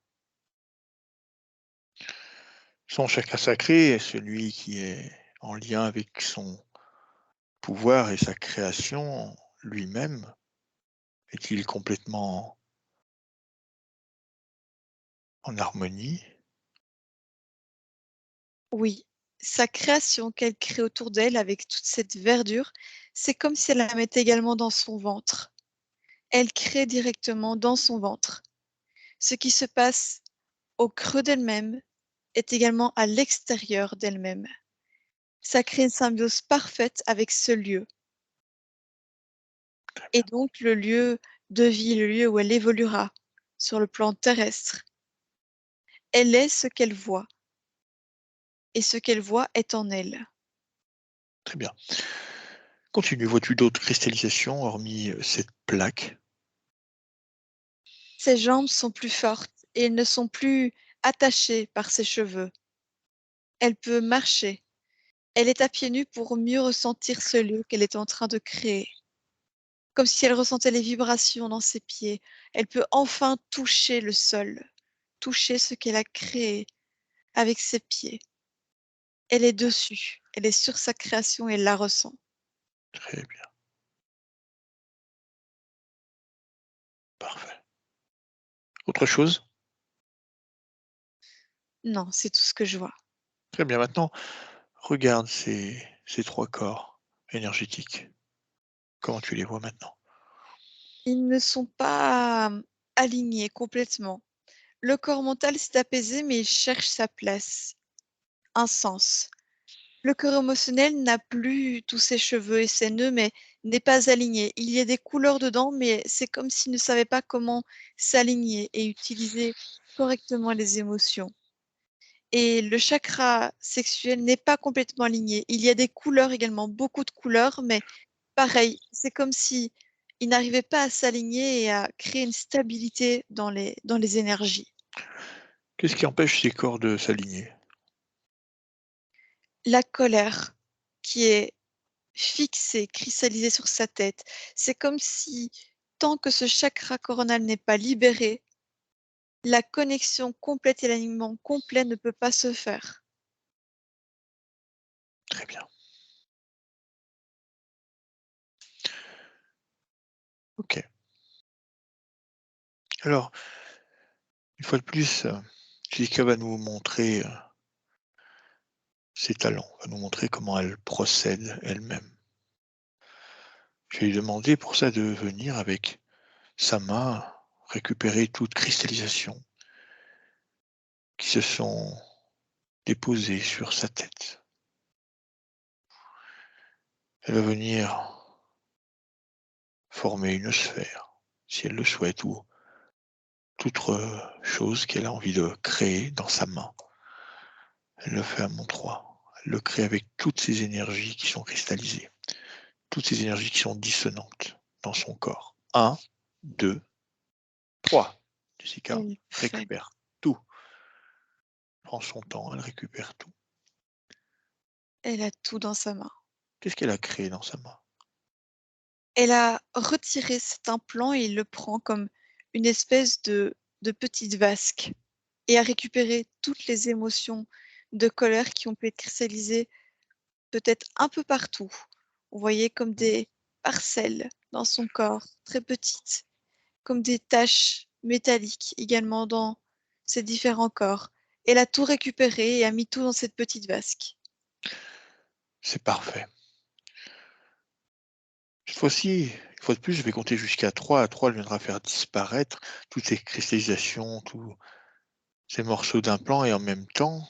Son chakra sacré est celui qui est en lien avec son pouvoir et sa création lui-même. Est-il complètement en harmonie? Oui, sa création qu'elle crée autour d'elle avec toute cette verdure, c'est comme si elle la mettait également dans son ventre. Elle crée directement dans son ventre. Ce qui se passe au creux d'elle-même est également à l'extérieur d'elle-même. Ça crée une symbiose parfaite avec ce lieu. Très Et bien. donc le lieu de vie, le lieu où elle évoluera sur le plan terrestre. Elle est ce qu'elle voit, et ce qu'elle voit est en elle. Très bien. Continue. Vois-tu d'autres cristallisations hormis cette plaque? Ses jambes sont plus fortes et elles ne sont plus attachées par ses cheveux. Elle peut marcher. Elle est à pieds nus pour mieux ressentir ce lieu qu'elle est en train de créer. Comme si elle ressentait les vibrations dans ses pieds. Elle peut enfin toucher le sol, toucher ce qu'elle a créé avec ses pieds. Elle est dessus, elle est sur sa création et elle la ressent. Très bien. Parfait. Autre chose? Non, c'est tout ce que je vois. Très bien. Maintenant, regarde ces trois corps énergétiques. Comment tu les vois maintenant? Ils ne sont pas alignés complètement. Le corps mental s'est apaisé, mais il cherche sa place, un sens. Le corps émotionnel n'a plus tous ses cheveux et ses nœuds, mais n'est pas aligné. Il y a des couleurs dedans, mais c'est comme s'il ne savait pas comment s'aligner et utiliser correctement les émotions. Et le chakra sexuel n'est pas complètement aligné. Il y a des couleurs également, beaucoup de couleurs, mais pareil, c'est comme si il n'arrivait pas à s'aligner et à créer une stabilité dans les énergies. Qu'est-ce qui empêche ces corps de s'aligner? La colère qui est fixée, cristallisée sur sa tête, c'est comme si tant que ce chakra coronal n'est pas libéré, la connexion complète et l'alignement complet ne peut pas se faire. Très bien. OK. Alors, une fois de plus, Jessica va nous montrer, ses talents, va nous montrer comment elle procède elle-même. Je vais lui demander pour ça de venir avec sa main récupérer toute cristallisation qui se sont déposées sur sa tête. Elle va venir former une sphère, si elle le souhaite, ou toute chose qu'elle a envie de créer dans sa main. Elle le fait à mon 3. Elle le crée avec toutes ces énergies qui sont cristallisées, toutes ces énergies qui sont dissonantes dans son corps. 1, 2, 3. Jessica Elle fait. récupère tout. Prend son temps, elle récupère tout. Elle a tout dans sa main. Qu'est-ce qu'elle a créé dans sa main? Elle a retiré cet implant et il le prend comme une espèce de petite vasque et a récupéré toutes les émotions de colère qui ont pu être cristallisées peut-être un peu partout. Vous voyez comme des parcelles dans son corps, très petites, comme des taches métalliques également dans ses différents corps. Elle a tout récupéré et a mis tout dans cette petite vasque. C'est parfait. Cette fois-ci, une fois de plus, je vais compter jusqu'à 3. À 3, elle viendra faire disparaître toutes ces cristallisations, tous ces morceaux d'implant et en même temps,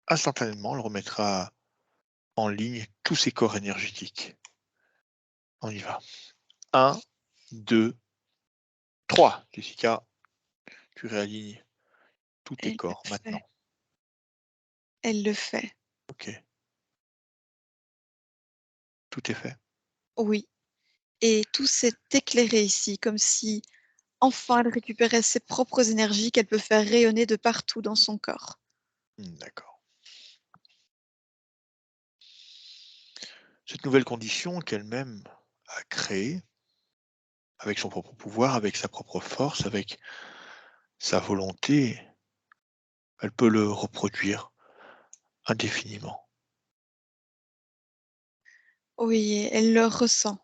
instantanément, elle remettra en ligne tous ces corps énergétiques. On y va. 1, 2, 3. Jessica, tu réalignes tous tes Elle le corps fait. maintenant. Elle le fait. OK. Tout est fait. Oui. Et tout s'est éclairé ici, comme si enfin elle récupérait ses propres énergies qu'elle peut faire rayonner de partout dans son corps. D'accord. Cette nouvelle condition qu'elle-même a créée, avec son propre pouvoir, avec sa propre force, avec sa volonté, elle peut le reproduire indéfiniment. Oui, elle le ressent.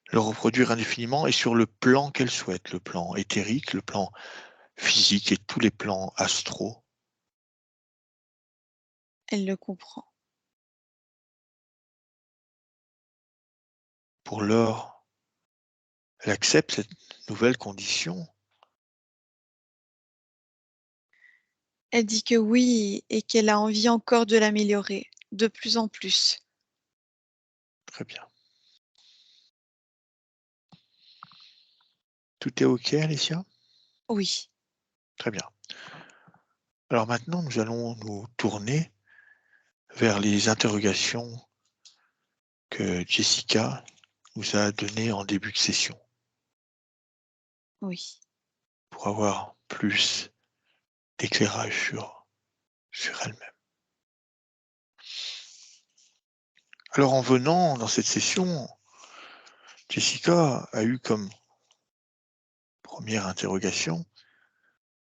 Le reproduire indéfiniment et sur le plan qu'elle souhaite, le plan éthérique, le plan physique et tous les plans astraux. Elle le comprend. Pour l'heure, elle accepte cette nouvelle condition. Elle dit que oui et qu'elle a envie encore de l'améliorer, de plus en plus. Très bien. Tout est OK, Alessia? Oui, Très bien. Alors maintenant, nous allons nous tourner vers les interrogations que Jessica nous a données en début de session oui. pour avoir plus d'éclairage sur elle-même. Alors en venant dans cette session, Jessica a eu comme première interrogation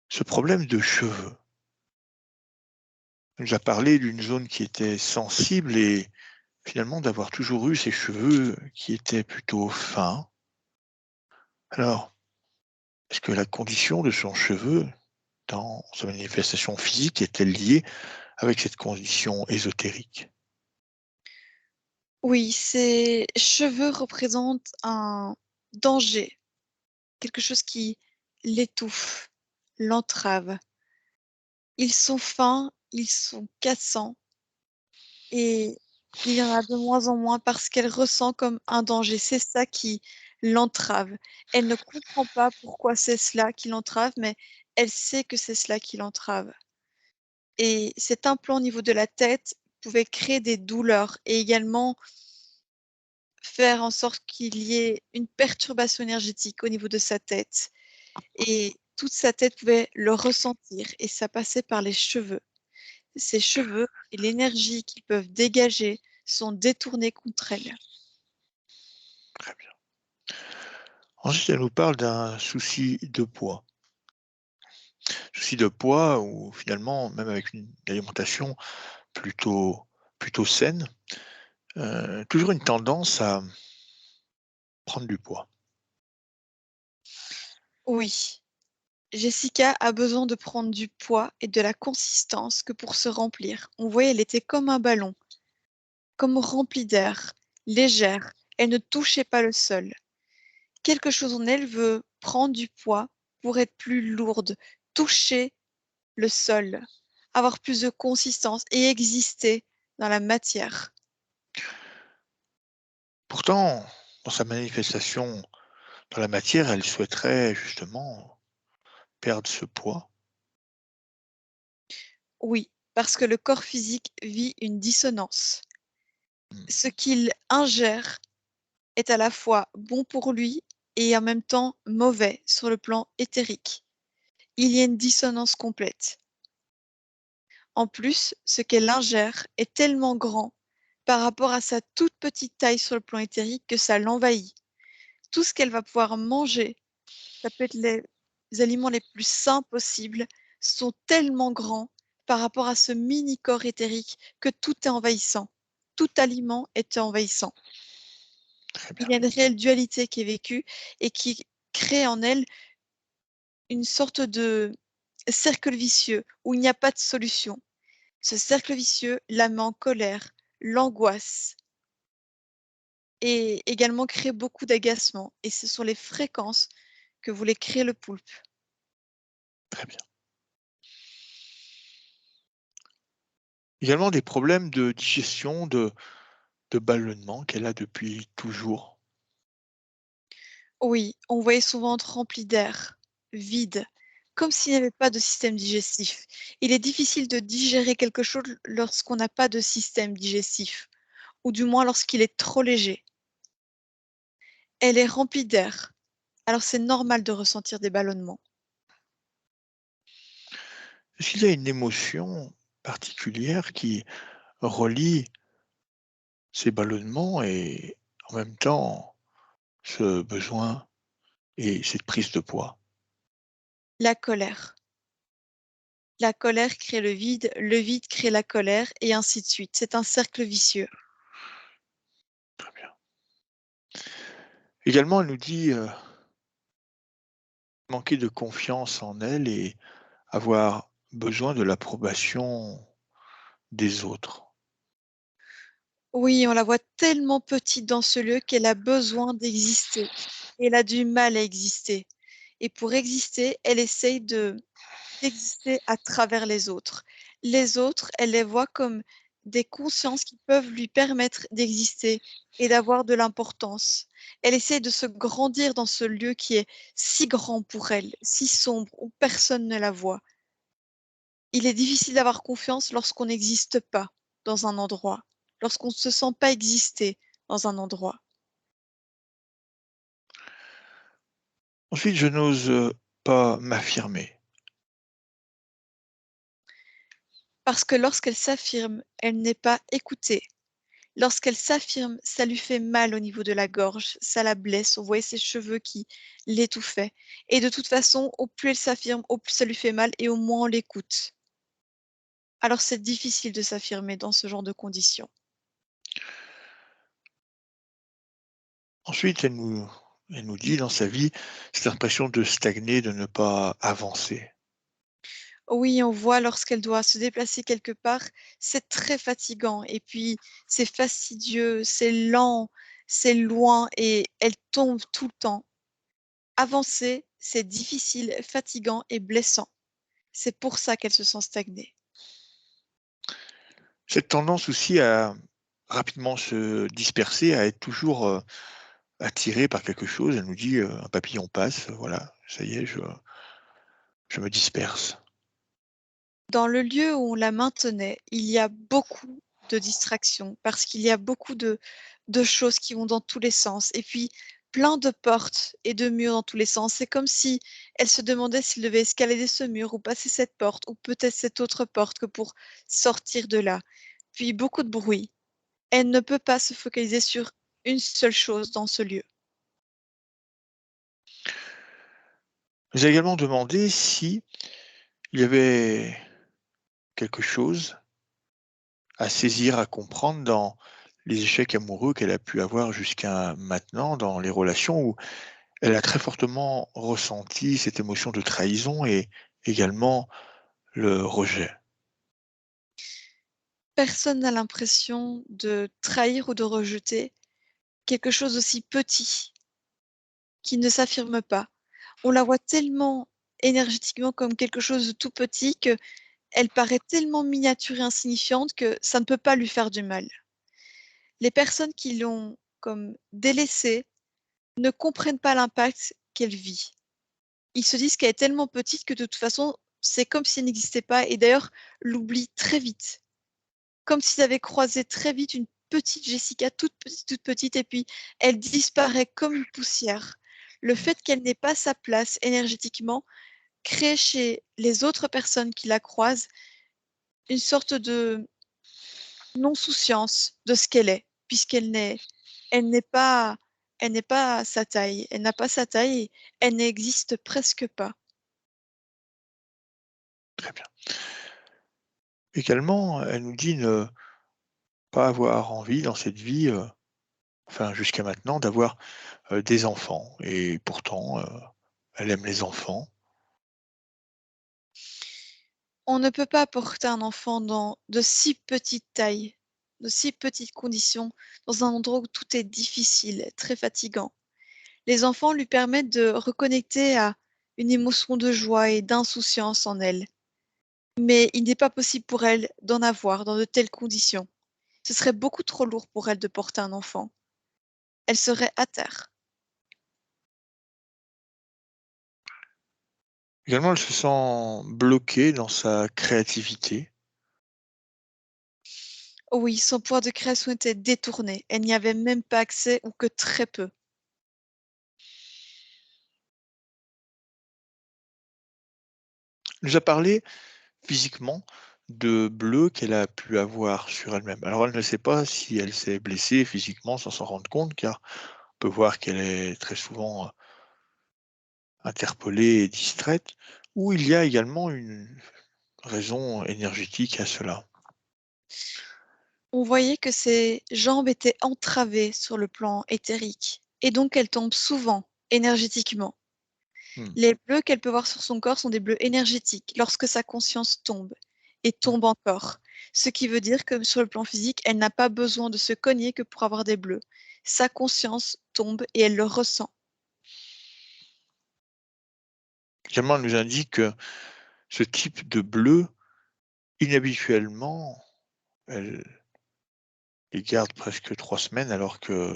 ce problème de cheveux. Elle nous a parlé d'une zone qui était sensible et finalement d'avoir toujours eu ses cheveux qui étaient plutôt fins. Alors, est-ce que la condition de son cheveu dans sa manifestation physique est-elle liée avec cette condition ésotérique? Oui, ces cheveux représentent un danger, quelque chose qui l'étouffe, l'entrave. Ils sont fins, ils sont cassants et il y en a de moins en moins parce qu'elle ressent comme un danger. C'est ça qui l'entrave. Elle ne comprend pas pourquoi c'est cela qui l'entrave, mais elle sait que c'est cela qui l'entrave. Et cet implant au niveau de la tête pouvait créer des douleurs et également faire en sorte qu'il y ait une perturbation énergétique au niveau de sa tête et toute sa tête pouvait le ressentir et ça passait par les cheveux. Ces cheveux et l'énergie qu'ils peuvent dégager sont détournés contre elle. Très bien. Ensuite, elle nous parle d'un souci de poids. Souci de poids où finalement, même avec une alimentation plutôt saine, toujours une tendance à prendre du poids. Oui, Jessica a besoin de prendre du poids et de la consistance que pour se remplir. On voyait, elle était comme un ballon, comme remplie d'air, légère. Elle ne touchait pas le sol. Quelque chose en elle veut prendre du poids pour être plus lourde, toucher le sol, avoir plus de consistance et exister dans la matière. Pourtant, dans sa manifestation dans la matière, elle souhaiterait justement perdre ce poids. Oui, parce que le corps physique vit une dissonance. Mmh. Ce qu'il ingère est à la fois bon pour lui et en même temps mauvais sur le plan éthérique. Il y a une dissonance complète. En plus, ce qu'elle ingère est tellement grand par rapport à sa toute petite taille sur le plan éthérique que ça l'envahit. Tout ce qu'elle va pouvoir manger, ça peut être les aliments les plus sains possibles, sont tellement grands par rapport à ce mini corps éthérique que tout est envahissant. Tout aliment est envahissant. Très bien. Il y a une réelle dualité qui est vécue et qui crée en elle une sorte de cercle vicieux où il n'y a pas de solution. Ce cercle vicieux la met en colère, l'angoisse et également crée beaucoup d'agacement. Et ce sont les fréquences que voulait créer le poulpe. Très bien. Également des problèmes de digestion, de ballonnement qu'elle a depuis toujours. Oui, on voyait son ventre rempli d'air, vide, comme s'il n'y avait pas de système digestif. Il est difficile de digérer quelque chose lorsqu'on n'a pas de système digestif, ou du moins lorsqu'il est trop léger. Elle est remplie d'air, alors c'est normal de ressentir des ballonnements. Est-ce qu'il y a une émotion particulière qui relie ces ballonnements et en même temps ce besoin et cette prise de poids? La colère. La colère crée le vide crée la colère, et ainsi de suite. C'est un cercle vicieux. Très bien. Également, elle nous dit, manquer de confiance en elle et avoir besoin de l'approbation des autres. Oui, on la voit tellement petite dans ce lieu qu'elle a besoin d'exister. Elle a du mal à exister. Et pour exister, elle essaye d'exister à travers les autres. Les autres, elle les voit comme des consciences qui peuvent lui permettre d'exister et d'avoir de l'importance. Elle essaie de se grandir dans ce lieu qui est si grand pour elle, si sombre, où personne ne la voit. Il est difficile d'avoir confiance lorsqu'on n'existe pas dans un endroit, lorsqu'on ne se sent pas exister dans un endroit. Ensuite, je n'ose pas m'affirmer. Parce que lorsqu'elle s'affirme, elle n'est pas écoutée. Lorsqu'elle s'affirme, ça lui fait mal au niveau de la gorge, ça la blesse, on voyait ses cheveux qui l'étouffaient. Et de toute façon, au plus elle s'affirme, au plus ça lui fait mal et au moins on l'écoute. Alors c'est difficile de s'affirmer dans ce genre de conditions. Ensuite, elle nous dit dans sa vie cette impression de stagner, de ne pas avancer. Oui, on voit lorsqu'elle doit se déplacer quelque part, c'est très fatigant et puis c'est fastidieux, c'est lent, c'est loin et elle tombe tout le temps. Avancer, c'est difficile, fatigant et blessant. C'est pour ça qu'elle se sent stagnée. Cette tendance aussi à rapidement se disperser, à être toujours attirée par quelque chose, elle nous dit un papillon passe, voilà, ça y est, je me disperse. Dans le lieu où on la maintenait, il y a beaucoup de distractions parce qu'il y a beaucoup de choses qui vont dans tous les sens et puis plein de portes et de murs dans tous les sens. C'est comme si elle se demandait s'il devait escalader ce mur ou passer cette porte ou peut-être cette autre porte que pour sortir de là. Puis beaucoup de bruit. Elle ne peut pas se focaliser sur une seule chose dans ce lieu. J'ai également demandé si il y avait quelque chose à saisir, à comprendre dans les échecs amoureux qu'elle a pu avoir jusqu'à maintenant, dans les relations où elle a très fortement ressenti cette émotion de trahison et également le rejet. Personne n'a l'impression de trahir ou de rejeter quelque chose aussi petit qui ne s'affirme pas. On la voit tellement énergétiquement comme quelque chose de tout petit qu'elle paraît tellement miniature et insignifiante que ça ne peut pas lui faire du mal. Les personnes qui l'ont comme délaissée ne comprennent pas l'impact qu'elle vit. Ils se disent qu'elle est tellement petite que de toute façon, c'est comme si elle n'existait pas et d'ailleurs l'oublient très vite. Comme s'ils avaient croisé très vite une petite Jessica, toute petite, et puis elle disparaît comme une poussière. Le fait qu'elle n'ait pas sa place énergétiquement crée chez les autres personnes qui la croisent une sorte de non-souciance de ce qu'elle est, puisqu'elle n'est, elle n'est pas, elle n'est pas à sa taille. Elle n'a pas sa taille et elle n'existe presque pas. Très bien. Également, elle nous dit ne pas avoir envie dans cette vie, enfin jusqu'à maintenant, d'avoir des enfants. Et pourtant, elle aime les enfants. On ne peut pas porter un enfant dans de si petites tailles, de si petites conditions, dans un endroit où tout est difficile, très fatigant. Les enfants lui permettent de reconnecter à une émotion de joie et d'insouciance en elle. Mais il n'est pas possible pour elle d'en avoir dans de telles conditions. Ce serait beaucoup trop lourd pour elle de porter un enfant. Elle serait à terre. Également, elle se sent bloquée dans sa créativité. Oui, son pouvoir de création était détourné. Elle n'y avait même pas accès ou que très peu. Elle nous a parlé physiquement de bleus qu'elle a pu avoir sur elle-même. Alors elle ne sait pas si elle s'est blessée physiquement sans s'en rendre compte, car on peut voir qu'elle est très souvent interpellée et distraite, ou il y a également une raison énergétique à cela. On voyait que ses jambes étaient entravées sur le plan éthérique, et donc elle tombe souvent énergétiquement. Hmm. Les bleus qu'elle peut voir sur son corps sont des bleus énergétiques lorsque sa conscience tombe, et Hmm. tombe encore. Ce qui veut dire que sur le plan physique, elle n'a pas besoin de se cogner que pour avoir des bleus. Sa conscience tombe et elle le ressent. Également, elle nous indique que ce type de bleu, inhabituellement, elle les garde presque 3 semaines, alors que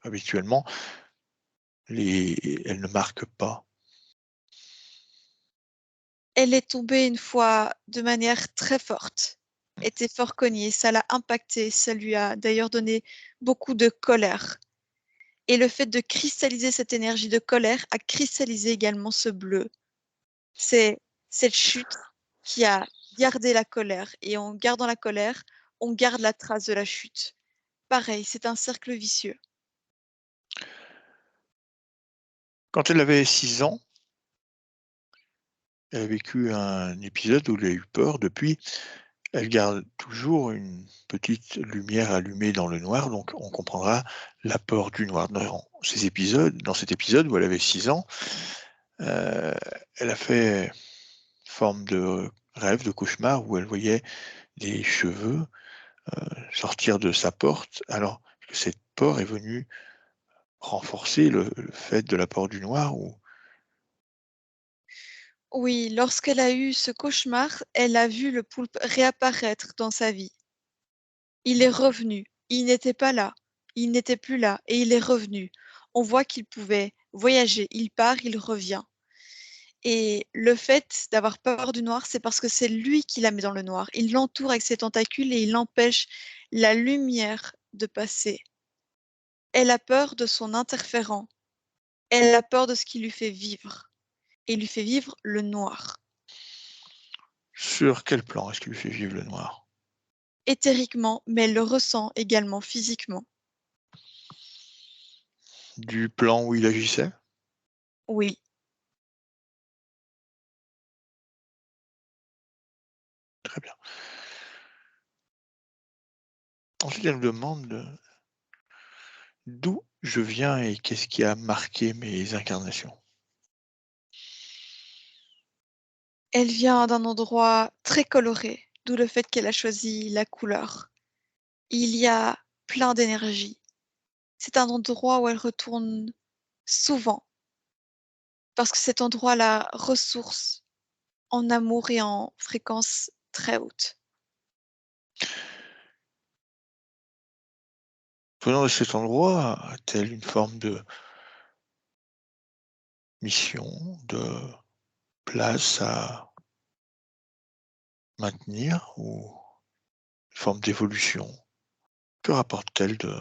habituellement, elle ne marque pas. Elle est tombée une fois de manière très forte, était fort cognée, ça l'a impactée, ça lui a d'ailleurs donné beaucoup de colère. Et le fait de cristalliser cette énergie de colère a cristallisé également ce bleu. C'est cette chute qui a gardé la colère. Et en gardant la colère, on garde la trace de la chute. Pareil, c'est un cercle vicieux. Quand elle avait 6 ans, elle a vécu un épisode où elle a eu peur. Depuis, elle garde toujours une petite lumière allumée dans le noir, donc on comprendra la peur du noir. Dans cet épisode où elle avait 6 ans, elle a fait forme de rêve, de cauchemar, où elle voyait des cheveux sortir de sa porte, alors que cette porte est venue renforcer le fait de l'apport du noir ou Oui, lorsqu'elle a eu ce cauchemar, elle a vu le poulpe réapparaître dans sa vie. Il est revenu, il n'était pas là, il n'était plus là et il est revenu. On voit qu'il pouvait voyager, il part, il revient. Et le fait d'avoir peur du noir, c'est parce que c'est lui qui la met dans le noir. Il l'entoure avec ses tentacules et il empêche la lumière de passer. Elle a peur de son interférent. Elle a peur de ce qui lui fait vivre. Et il lui fait vivre le noir. sur quel plan est-ce qu'il lui fait vivre le noir? Éthériquement, mais elle le ressent également physiquement. Du plan où il agissait? Oui. Très bien. Ensuite, elle nous demande d'où je viens et qu'est-ce qui a marqué mes incarnations. Elle vient d'un endroit très coloré, d'où le fait qu'elle a choisi la couleur. Il y a plein d'énergie. C'est un endroit où elle retourne souvent, parce que cet endroit la ressource en amour et en fréquence très haute. Venant de cet endroit, a-t-elle une forme de mission, de place à maintenir ou une forme d'évolution? Que rapporte-t-elle de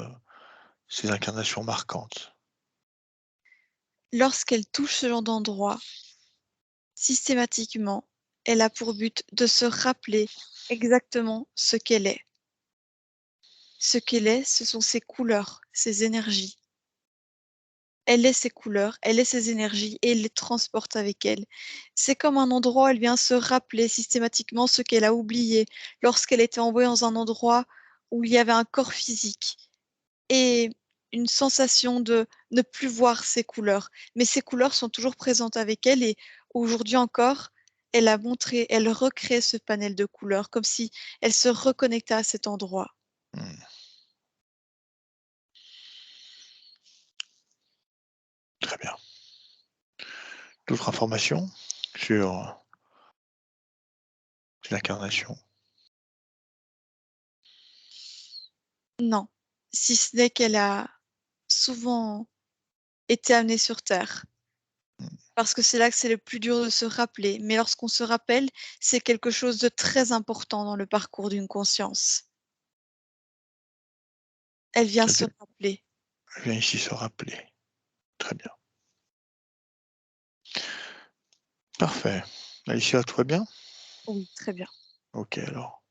ces incarnations marquantes? Lorsqu'elle touche ce genre d'endroit, systématiquement, elle a pour but de se rappeler exactement ce qu'elle est. Ce qu'elle est, ce sont ses couleurs, ses énergies. Elle est ses couleurs, elle est ses énergies et elle les transporte avec elle. C'est comme un endroit où elle vient se rappeler systématiquement ce qu'elle a oublié lorsqu'elle était envoyée dans un endroit où il y avait un corps physique et une sensation de ne plus voir ses couleurs. Mais ces couleurs sont toujours présentes avec elle et aujourd'hui encore, elle recrée ce panel de couleurs comme si elle se reconnectait à cet endroit. Hmm, très bien. D'autres informations sur l'incarnation? Non, si ce n'est qu'elle a souvent été amenée sur Terre. Hmm, Parce que c'est là que c'est le plus dur de se rappeler. Mais lorsqu'on se rappelle, c'est quelque chose de très important dans le parcours d'une conscience. Elle vient elle se vient rappeler. elle vient ici se rappeler. Très bien. Parfait. Alicia, tout va bien? Oui, très bien. Ok, alors.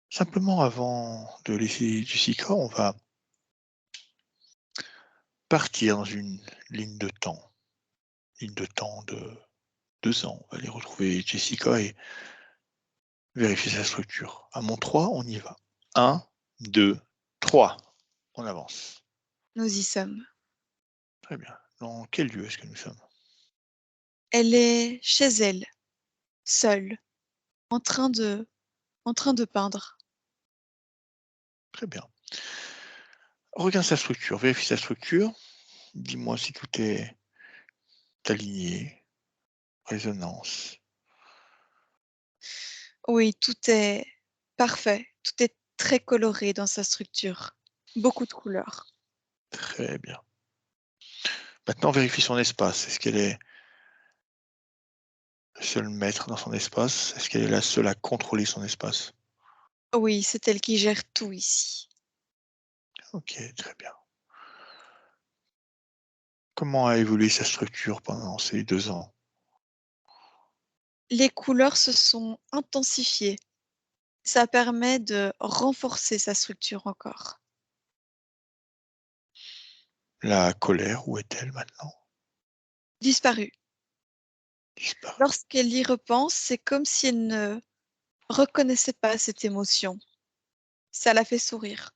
Simplement avant de laisser Jessica, on va partir dans une ligne de temps. Ligne de temps de 2 ans. On va aller retrouver Jessica et vérifier sa structure. À mon 3, on y va. 1, 2, 3. On avance. Nous y sommes. Très bien. Dans quel lieu est-ce que nous sommes? Elle est chez elle, seule, en train de, en train de peindre. Très bien. Regarde sa structure, vérifie sa structure. Dis-moi si tout est aligné, résonance. Oui, tout est parfait. Tout est très coloré dans sa structure. Beaucoup de couleurs. Très bien. Maintenant, vérifie son espace. Est-ce qu'elle est seule maître dans son espace? Est-ce qu'elle est la seule à contrôler son espace? Oui, c'est elle qui gère tout ici. Ok, très bien. Comment a évolué sa structure pendant ces 2 ans? Les couleurs se sont intensifiées. Ça permet de renforcer sa structure encore. La colère, où est-elle maintenant? Disparu. Disparue. Lorsqu'elle y repense, c'est comme si elle ne reconnaissait pas cette émotion. Ça la fait sourire.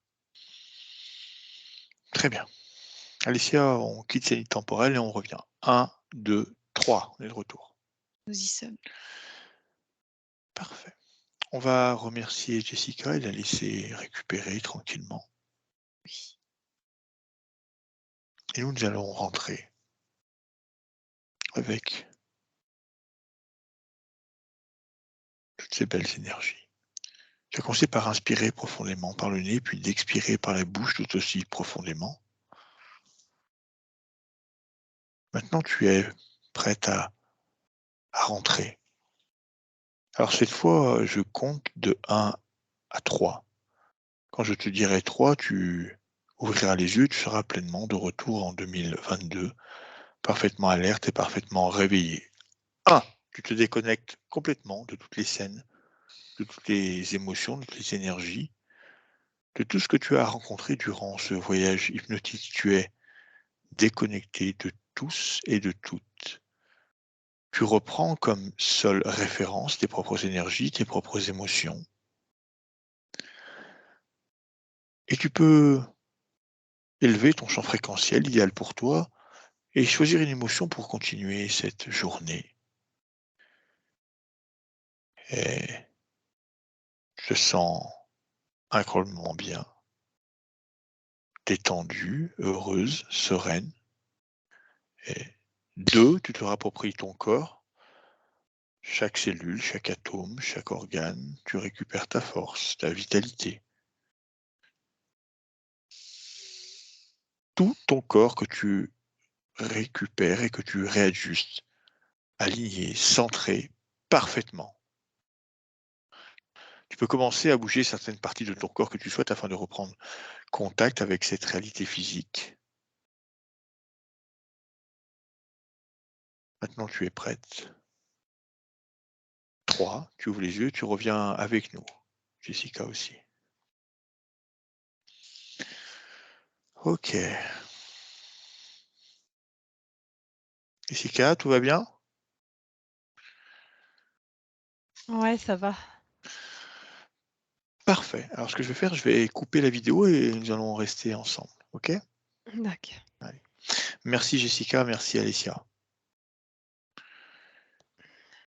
Très bien. Alicia, on quitte ces lits temporelles et on revient. 1, 2, 3. On est de retour. nous y sommes. Parfait. On va remercier Jessica et la laisser récupérer tranquillement. Oui. Et nous allons rentrer avec toutes ces belles énergies. Tu vas commencer par inspirer profondément par le nez, puis d'expirer par la bouche tout aussi profondément. Maintenant, tu es prête à rentrer. Alors cette fois, je compte de 1 à 3. Quand je te dirai 3, tu ouvriras les yeux, tu seras pleinement de retour en 2022, parfaitement alerte et parfaitement réveillé. 1. Tu te déconnectes complètement de toutes les scènes, de toutes les émotions, de toutes les énergies, de tout ce que tu as rencontré durant ce voyage hypnotique. Tu es déconnecté de tous et de toutes. Tu reprends comme seule référence tes propres énergies, tes propres émotions. Et tu peux élever ton champ fréquentiel idéal pour toi et choisir une émotion pour continuer cette journée. Et je te sens incroyablement bien, détendue, heureuse, sereine. Et 2, tu te rappropries ton corps, chaque cellule, chaque atome, chaque organe, tu récupères ta force, ta vitalité. Tout ton corps que tu récupères et que tu réajustes, aligné, centré, parfaitement. Tu peux commencer à bouger certaines parties de ton corps que tu souhaites afin de reprendre contact avec cette réalité physique. Maintenant, tu es prête. 3, tu ouvres les yeux, tu reviens avec nous. Jessica aussi. Ok. Jessica, tout va bien? Ouais, ça va. Parfait. Alors, ce que je vais faire, je vais couper la vidéo et nous allons rester ensemble. Ok? D'accord. Allez. Merci Jessica, merci Alicia.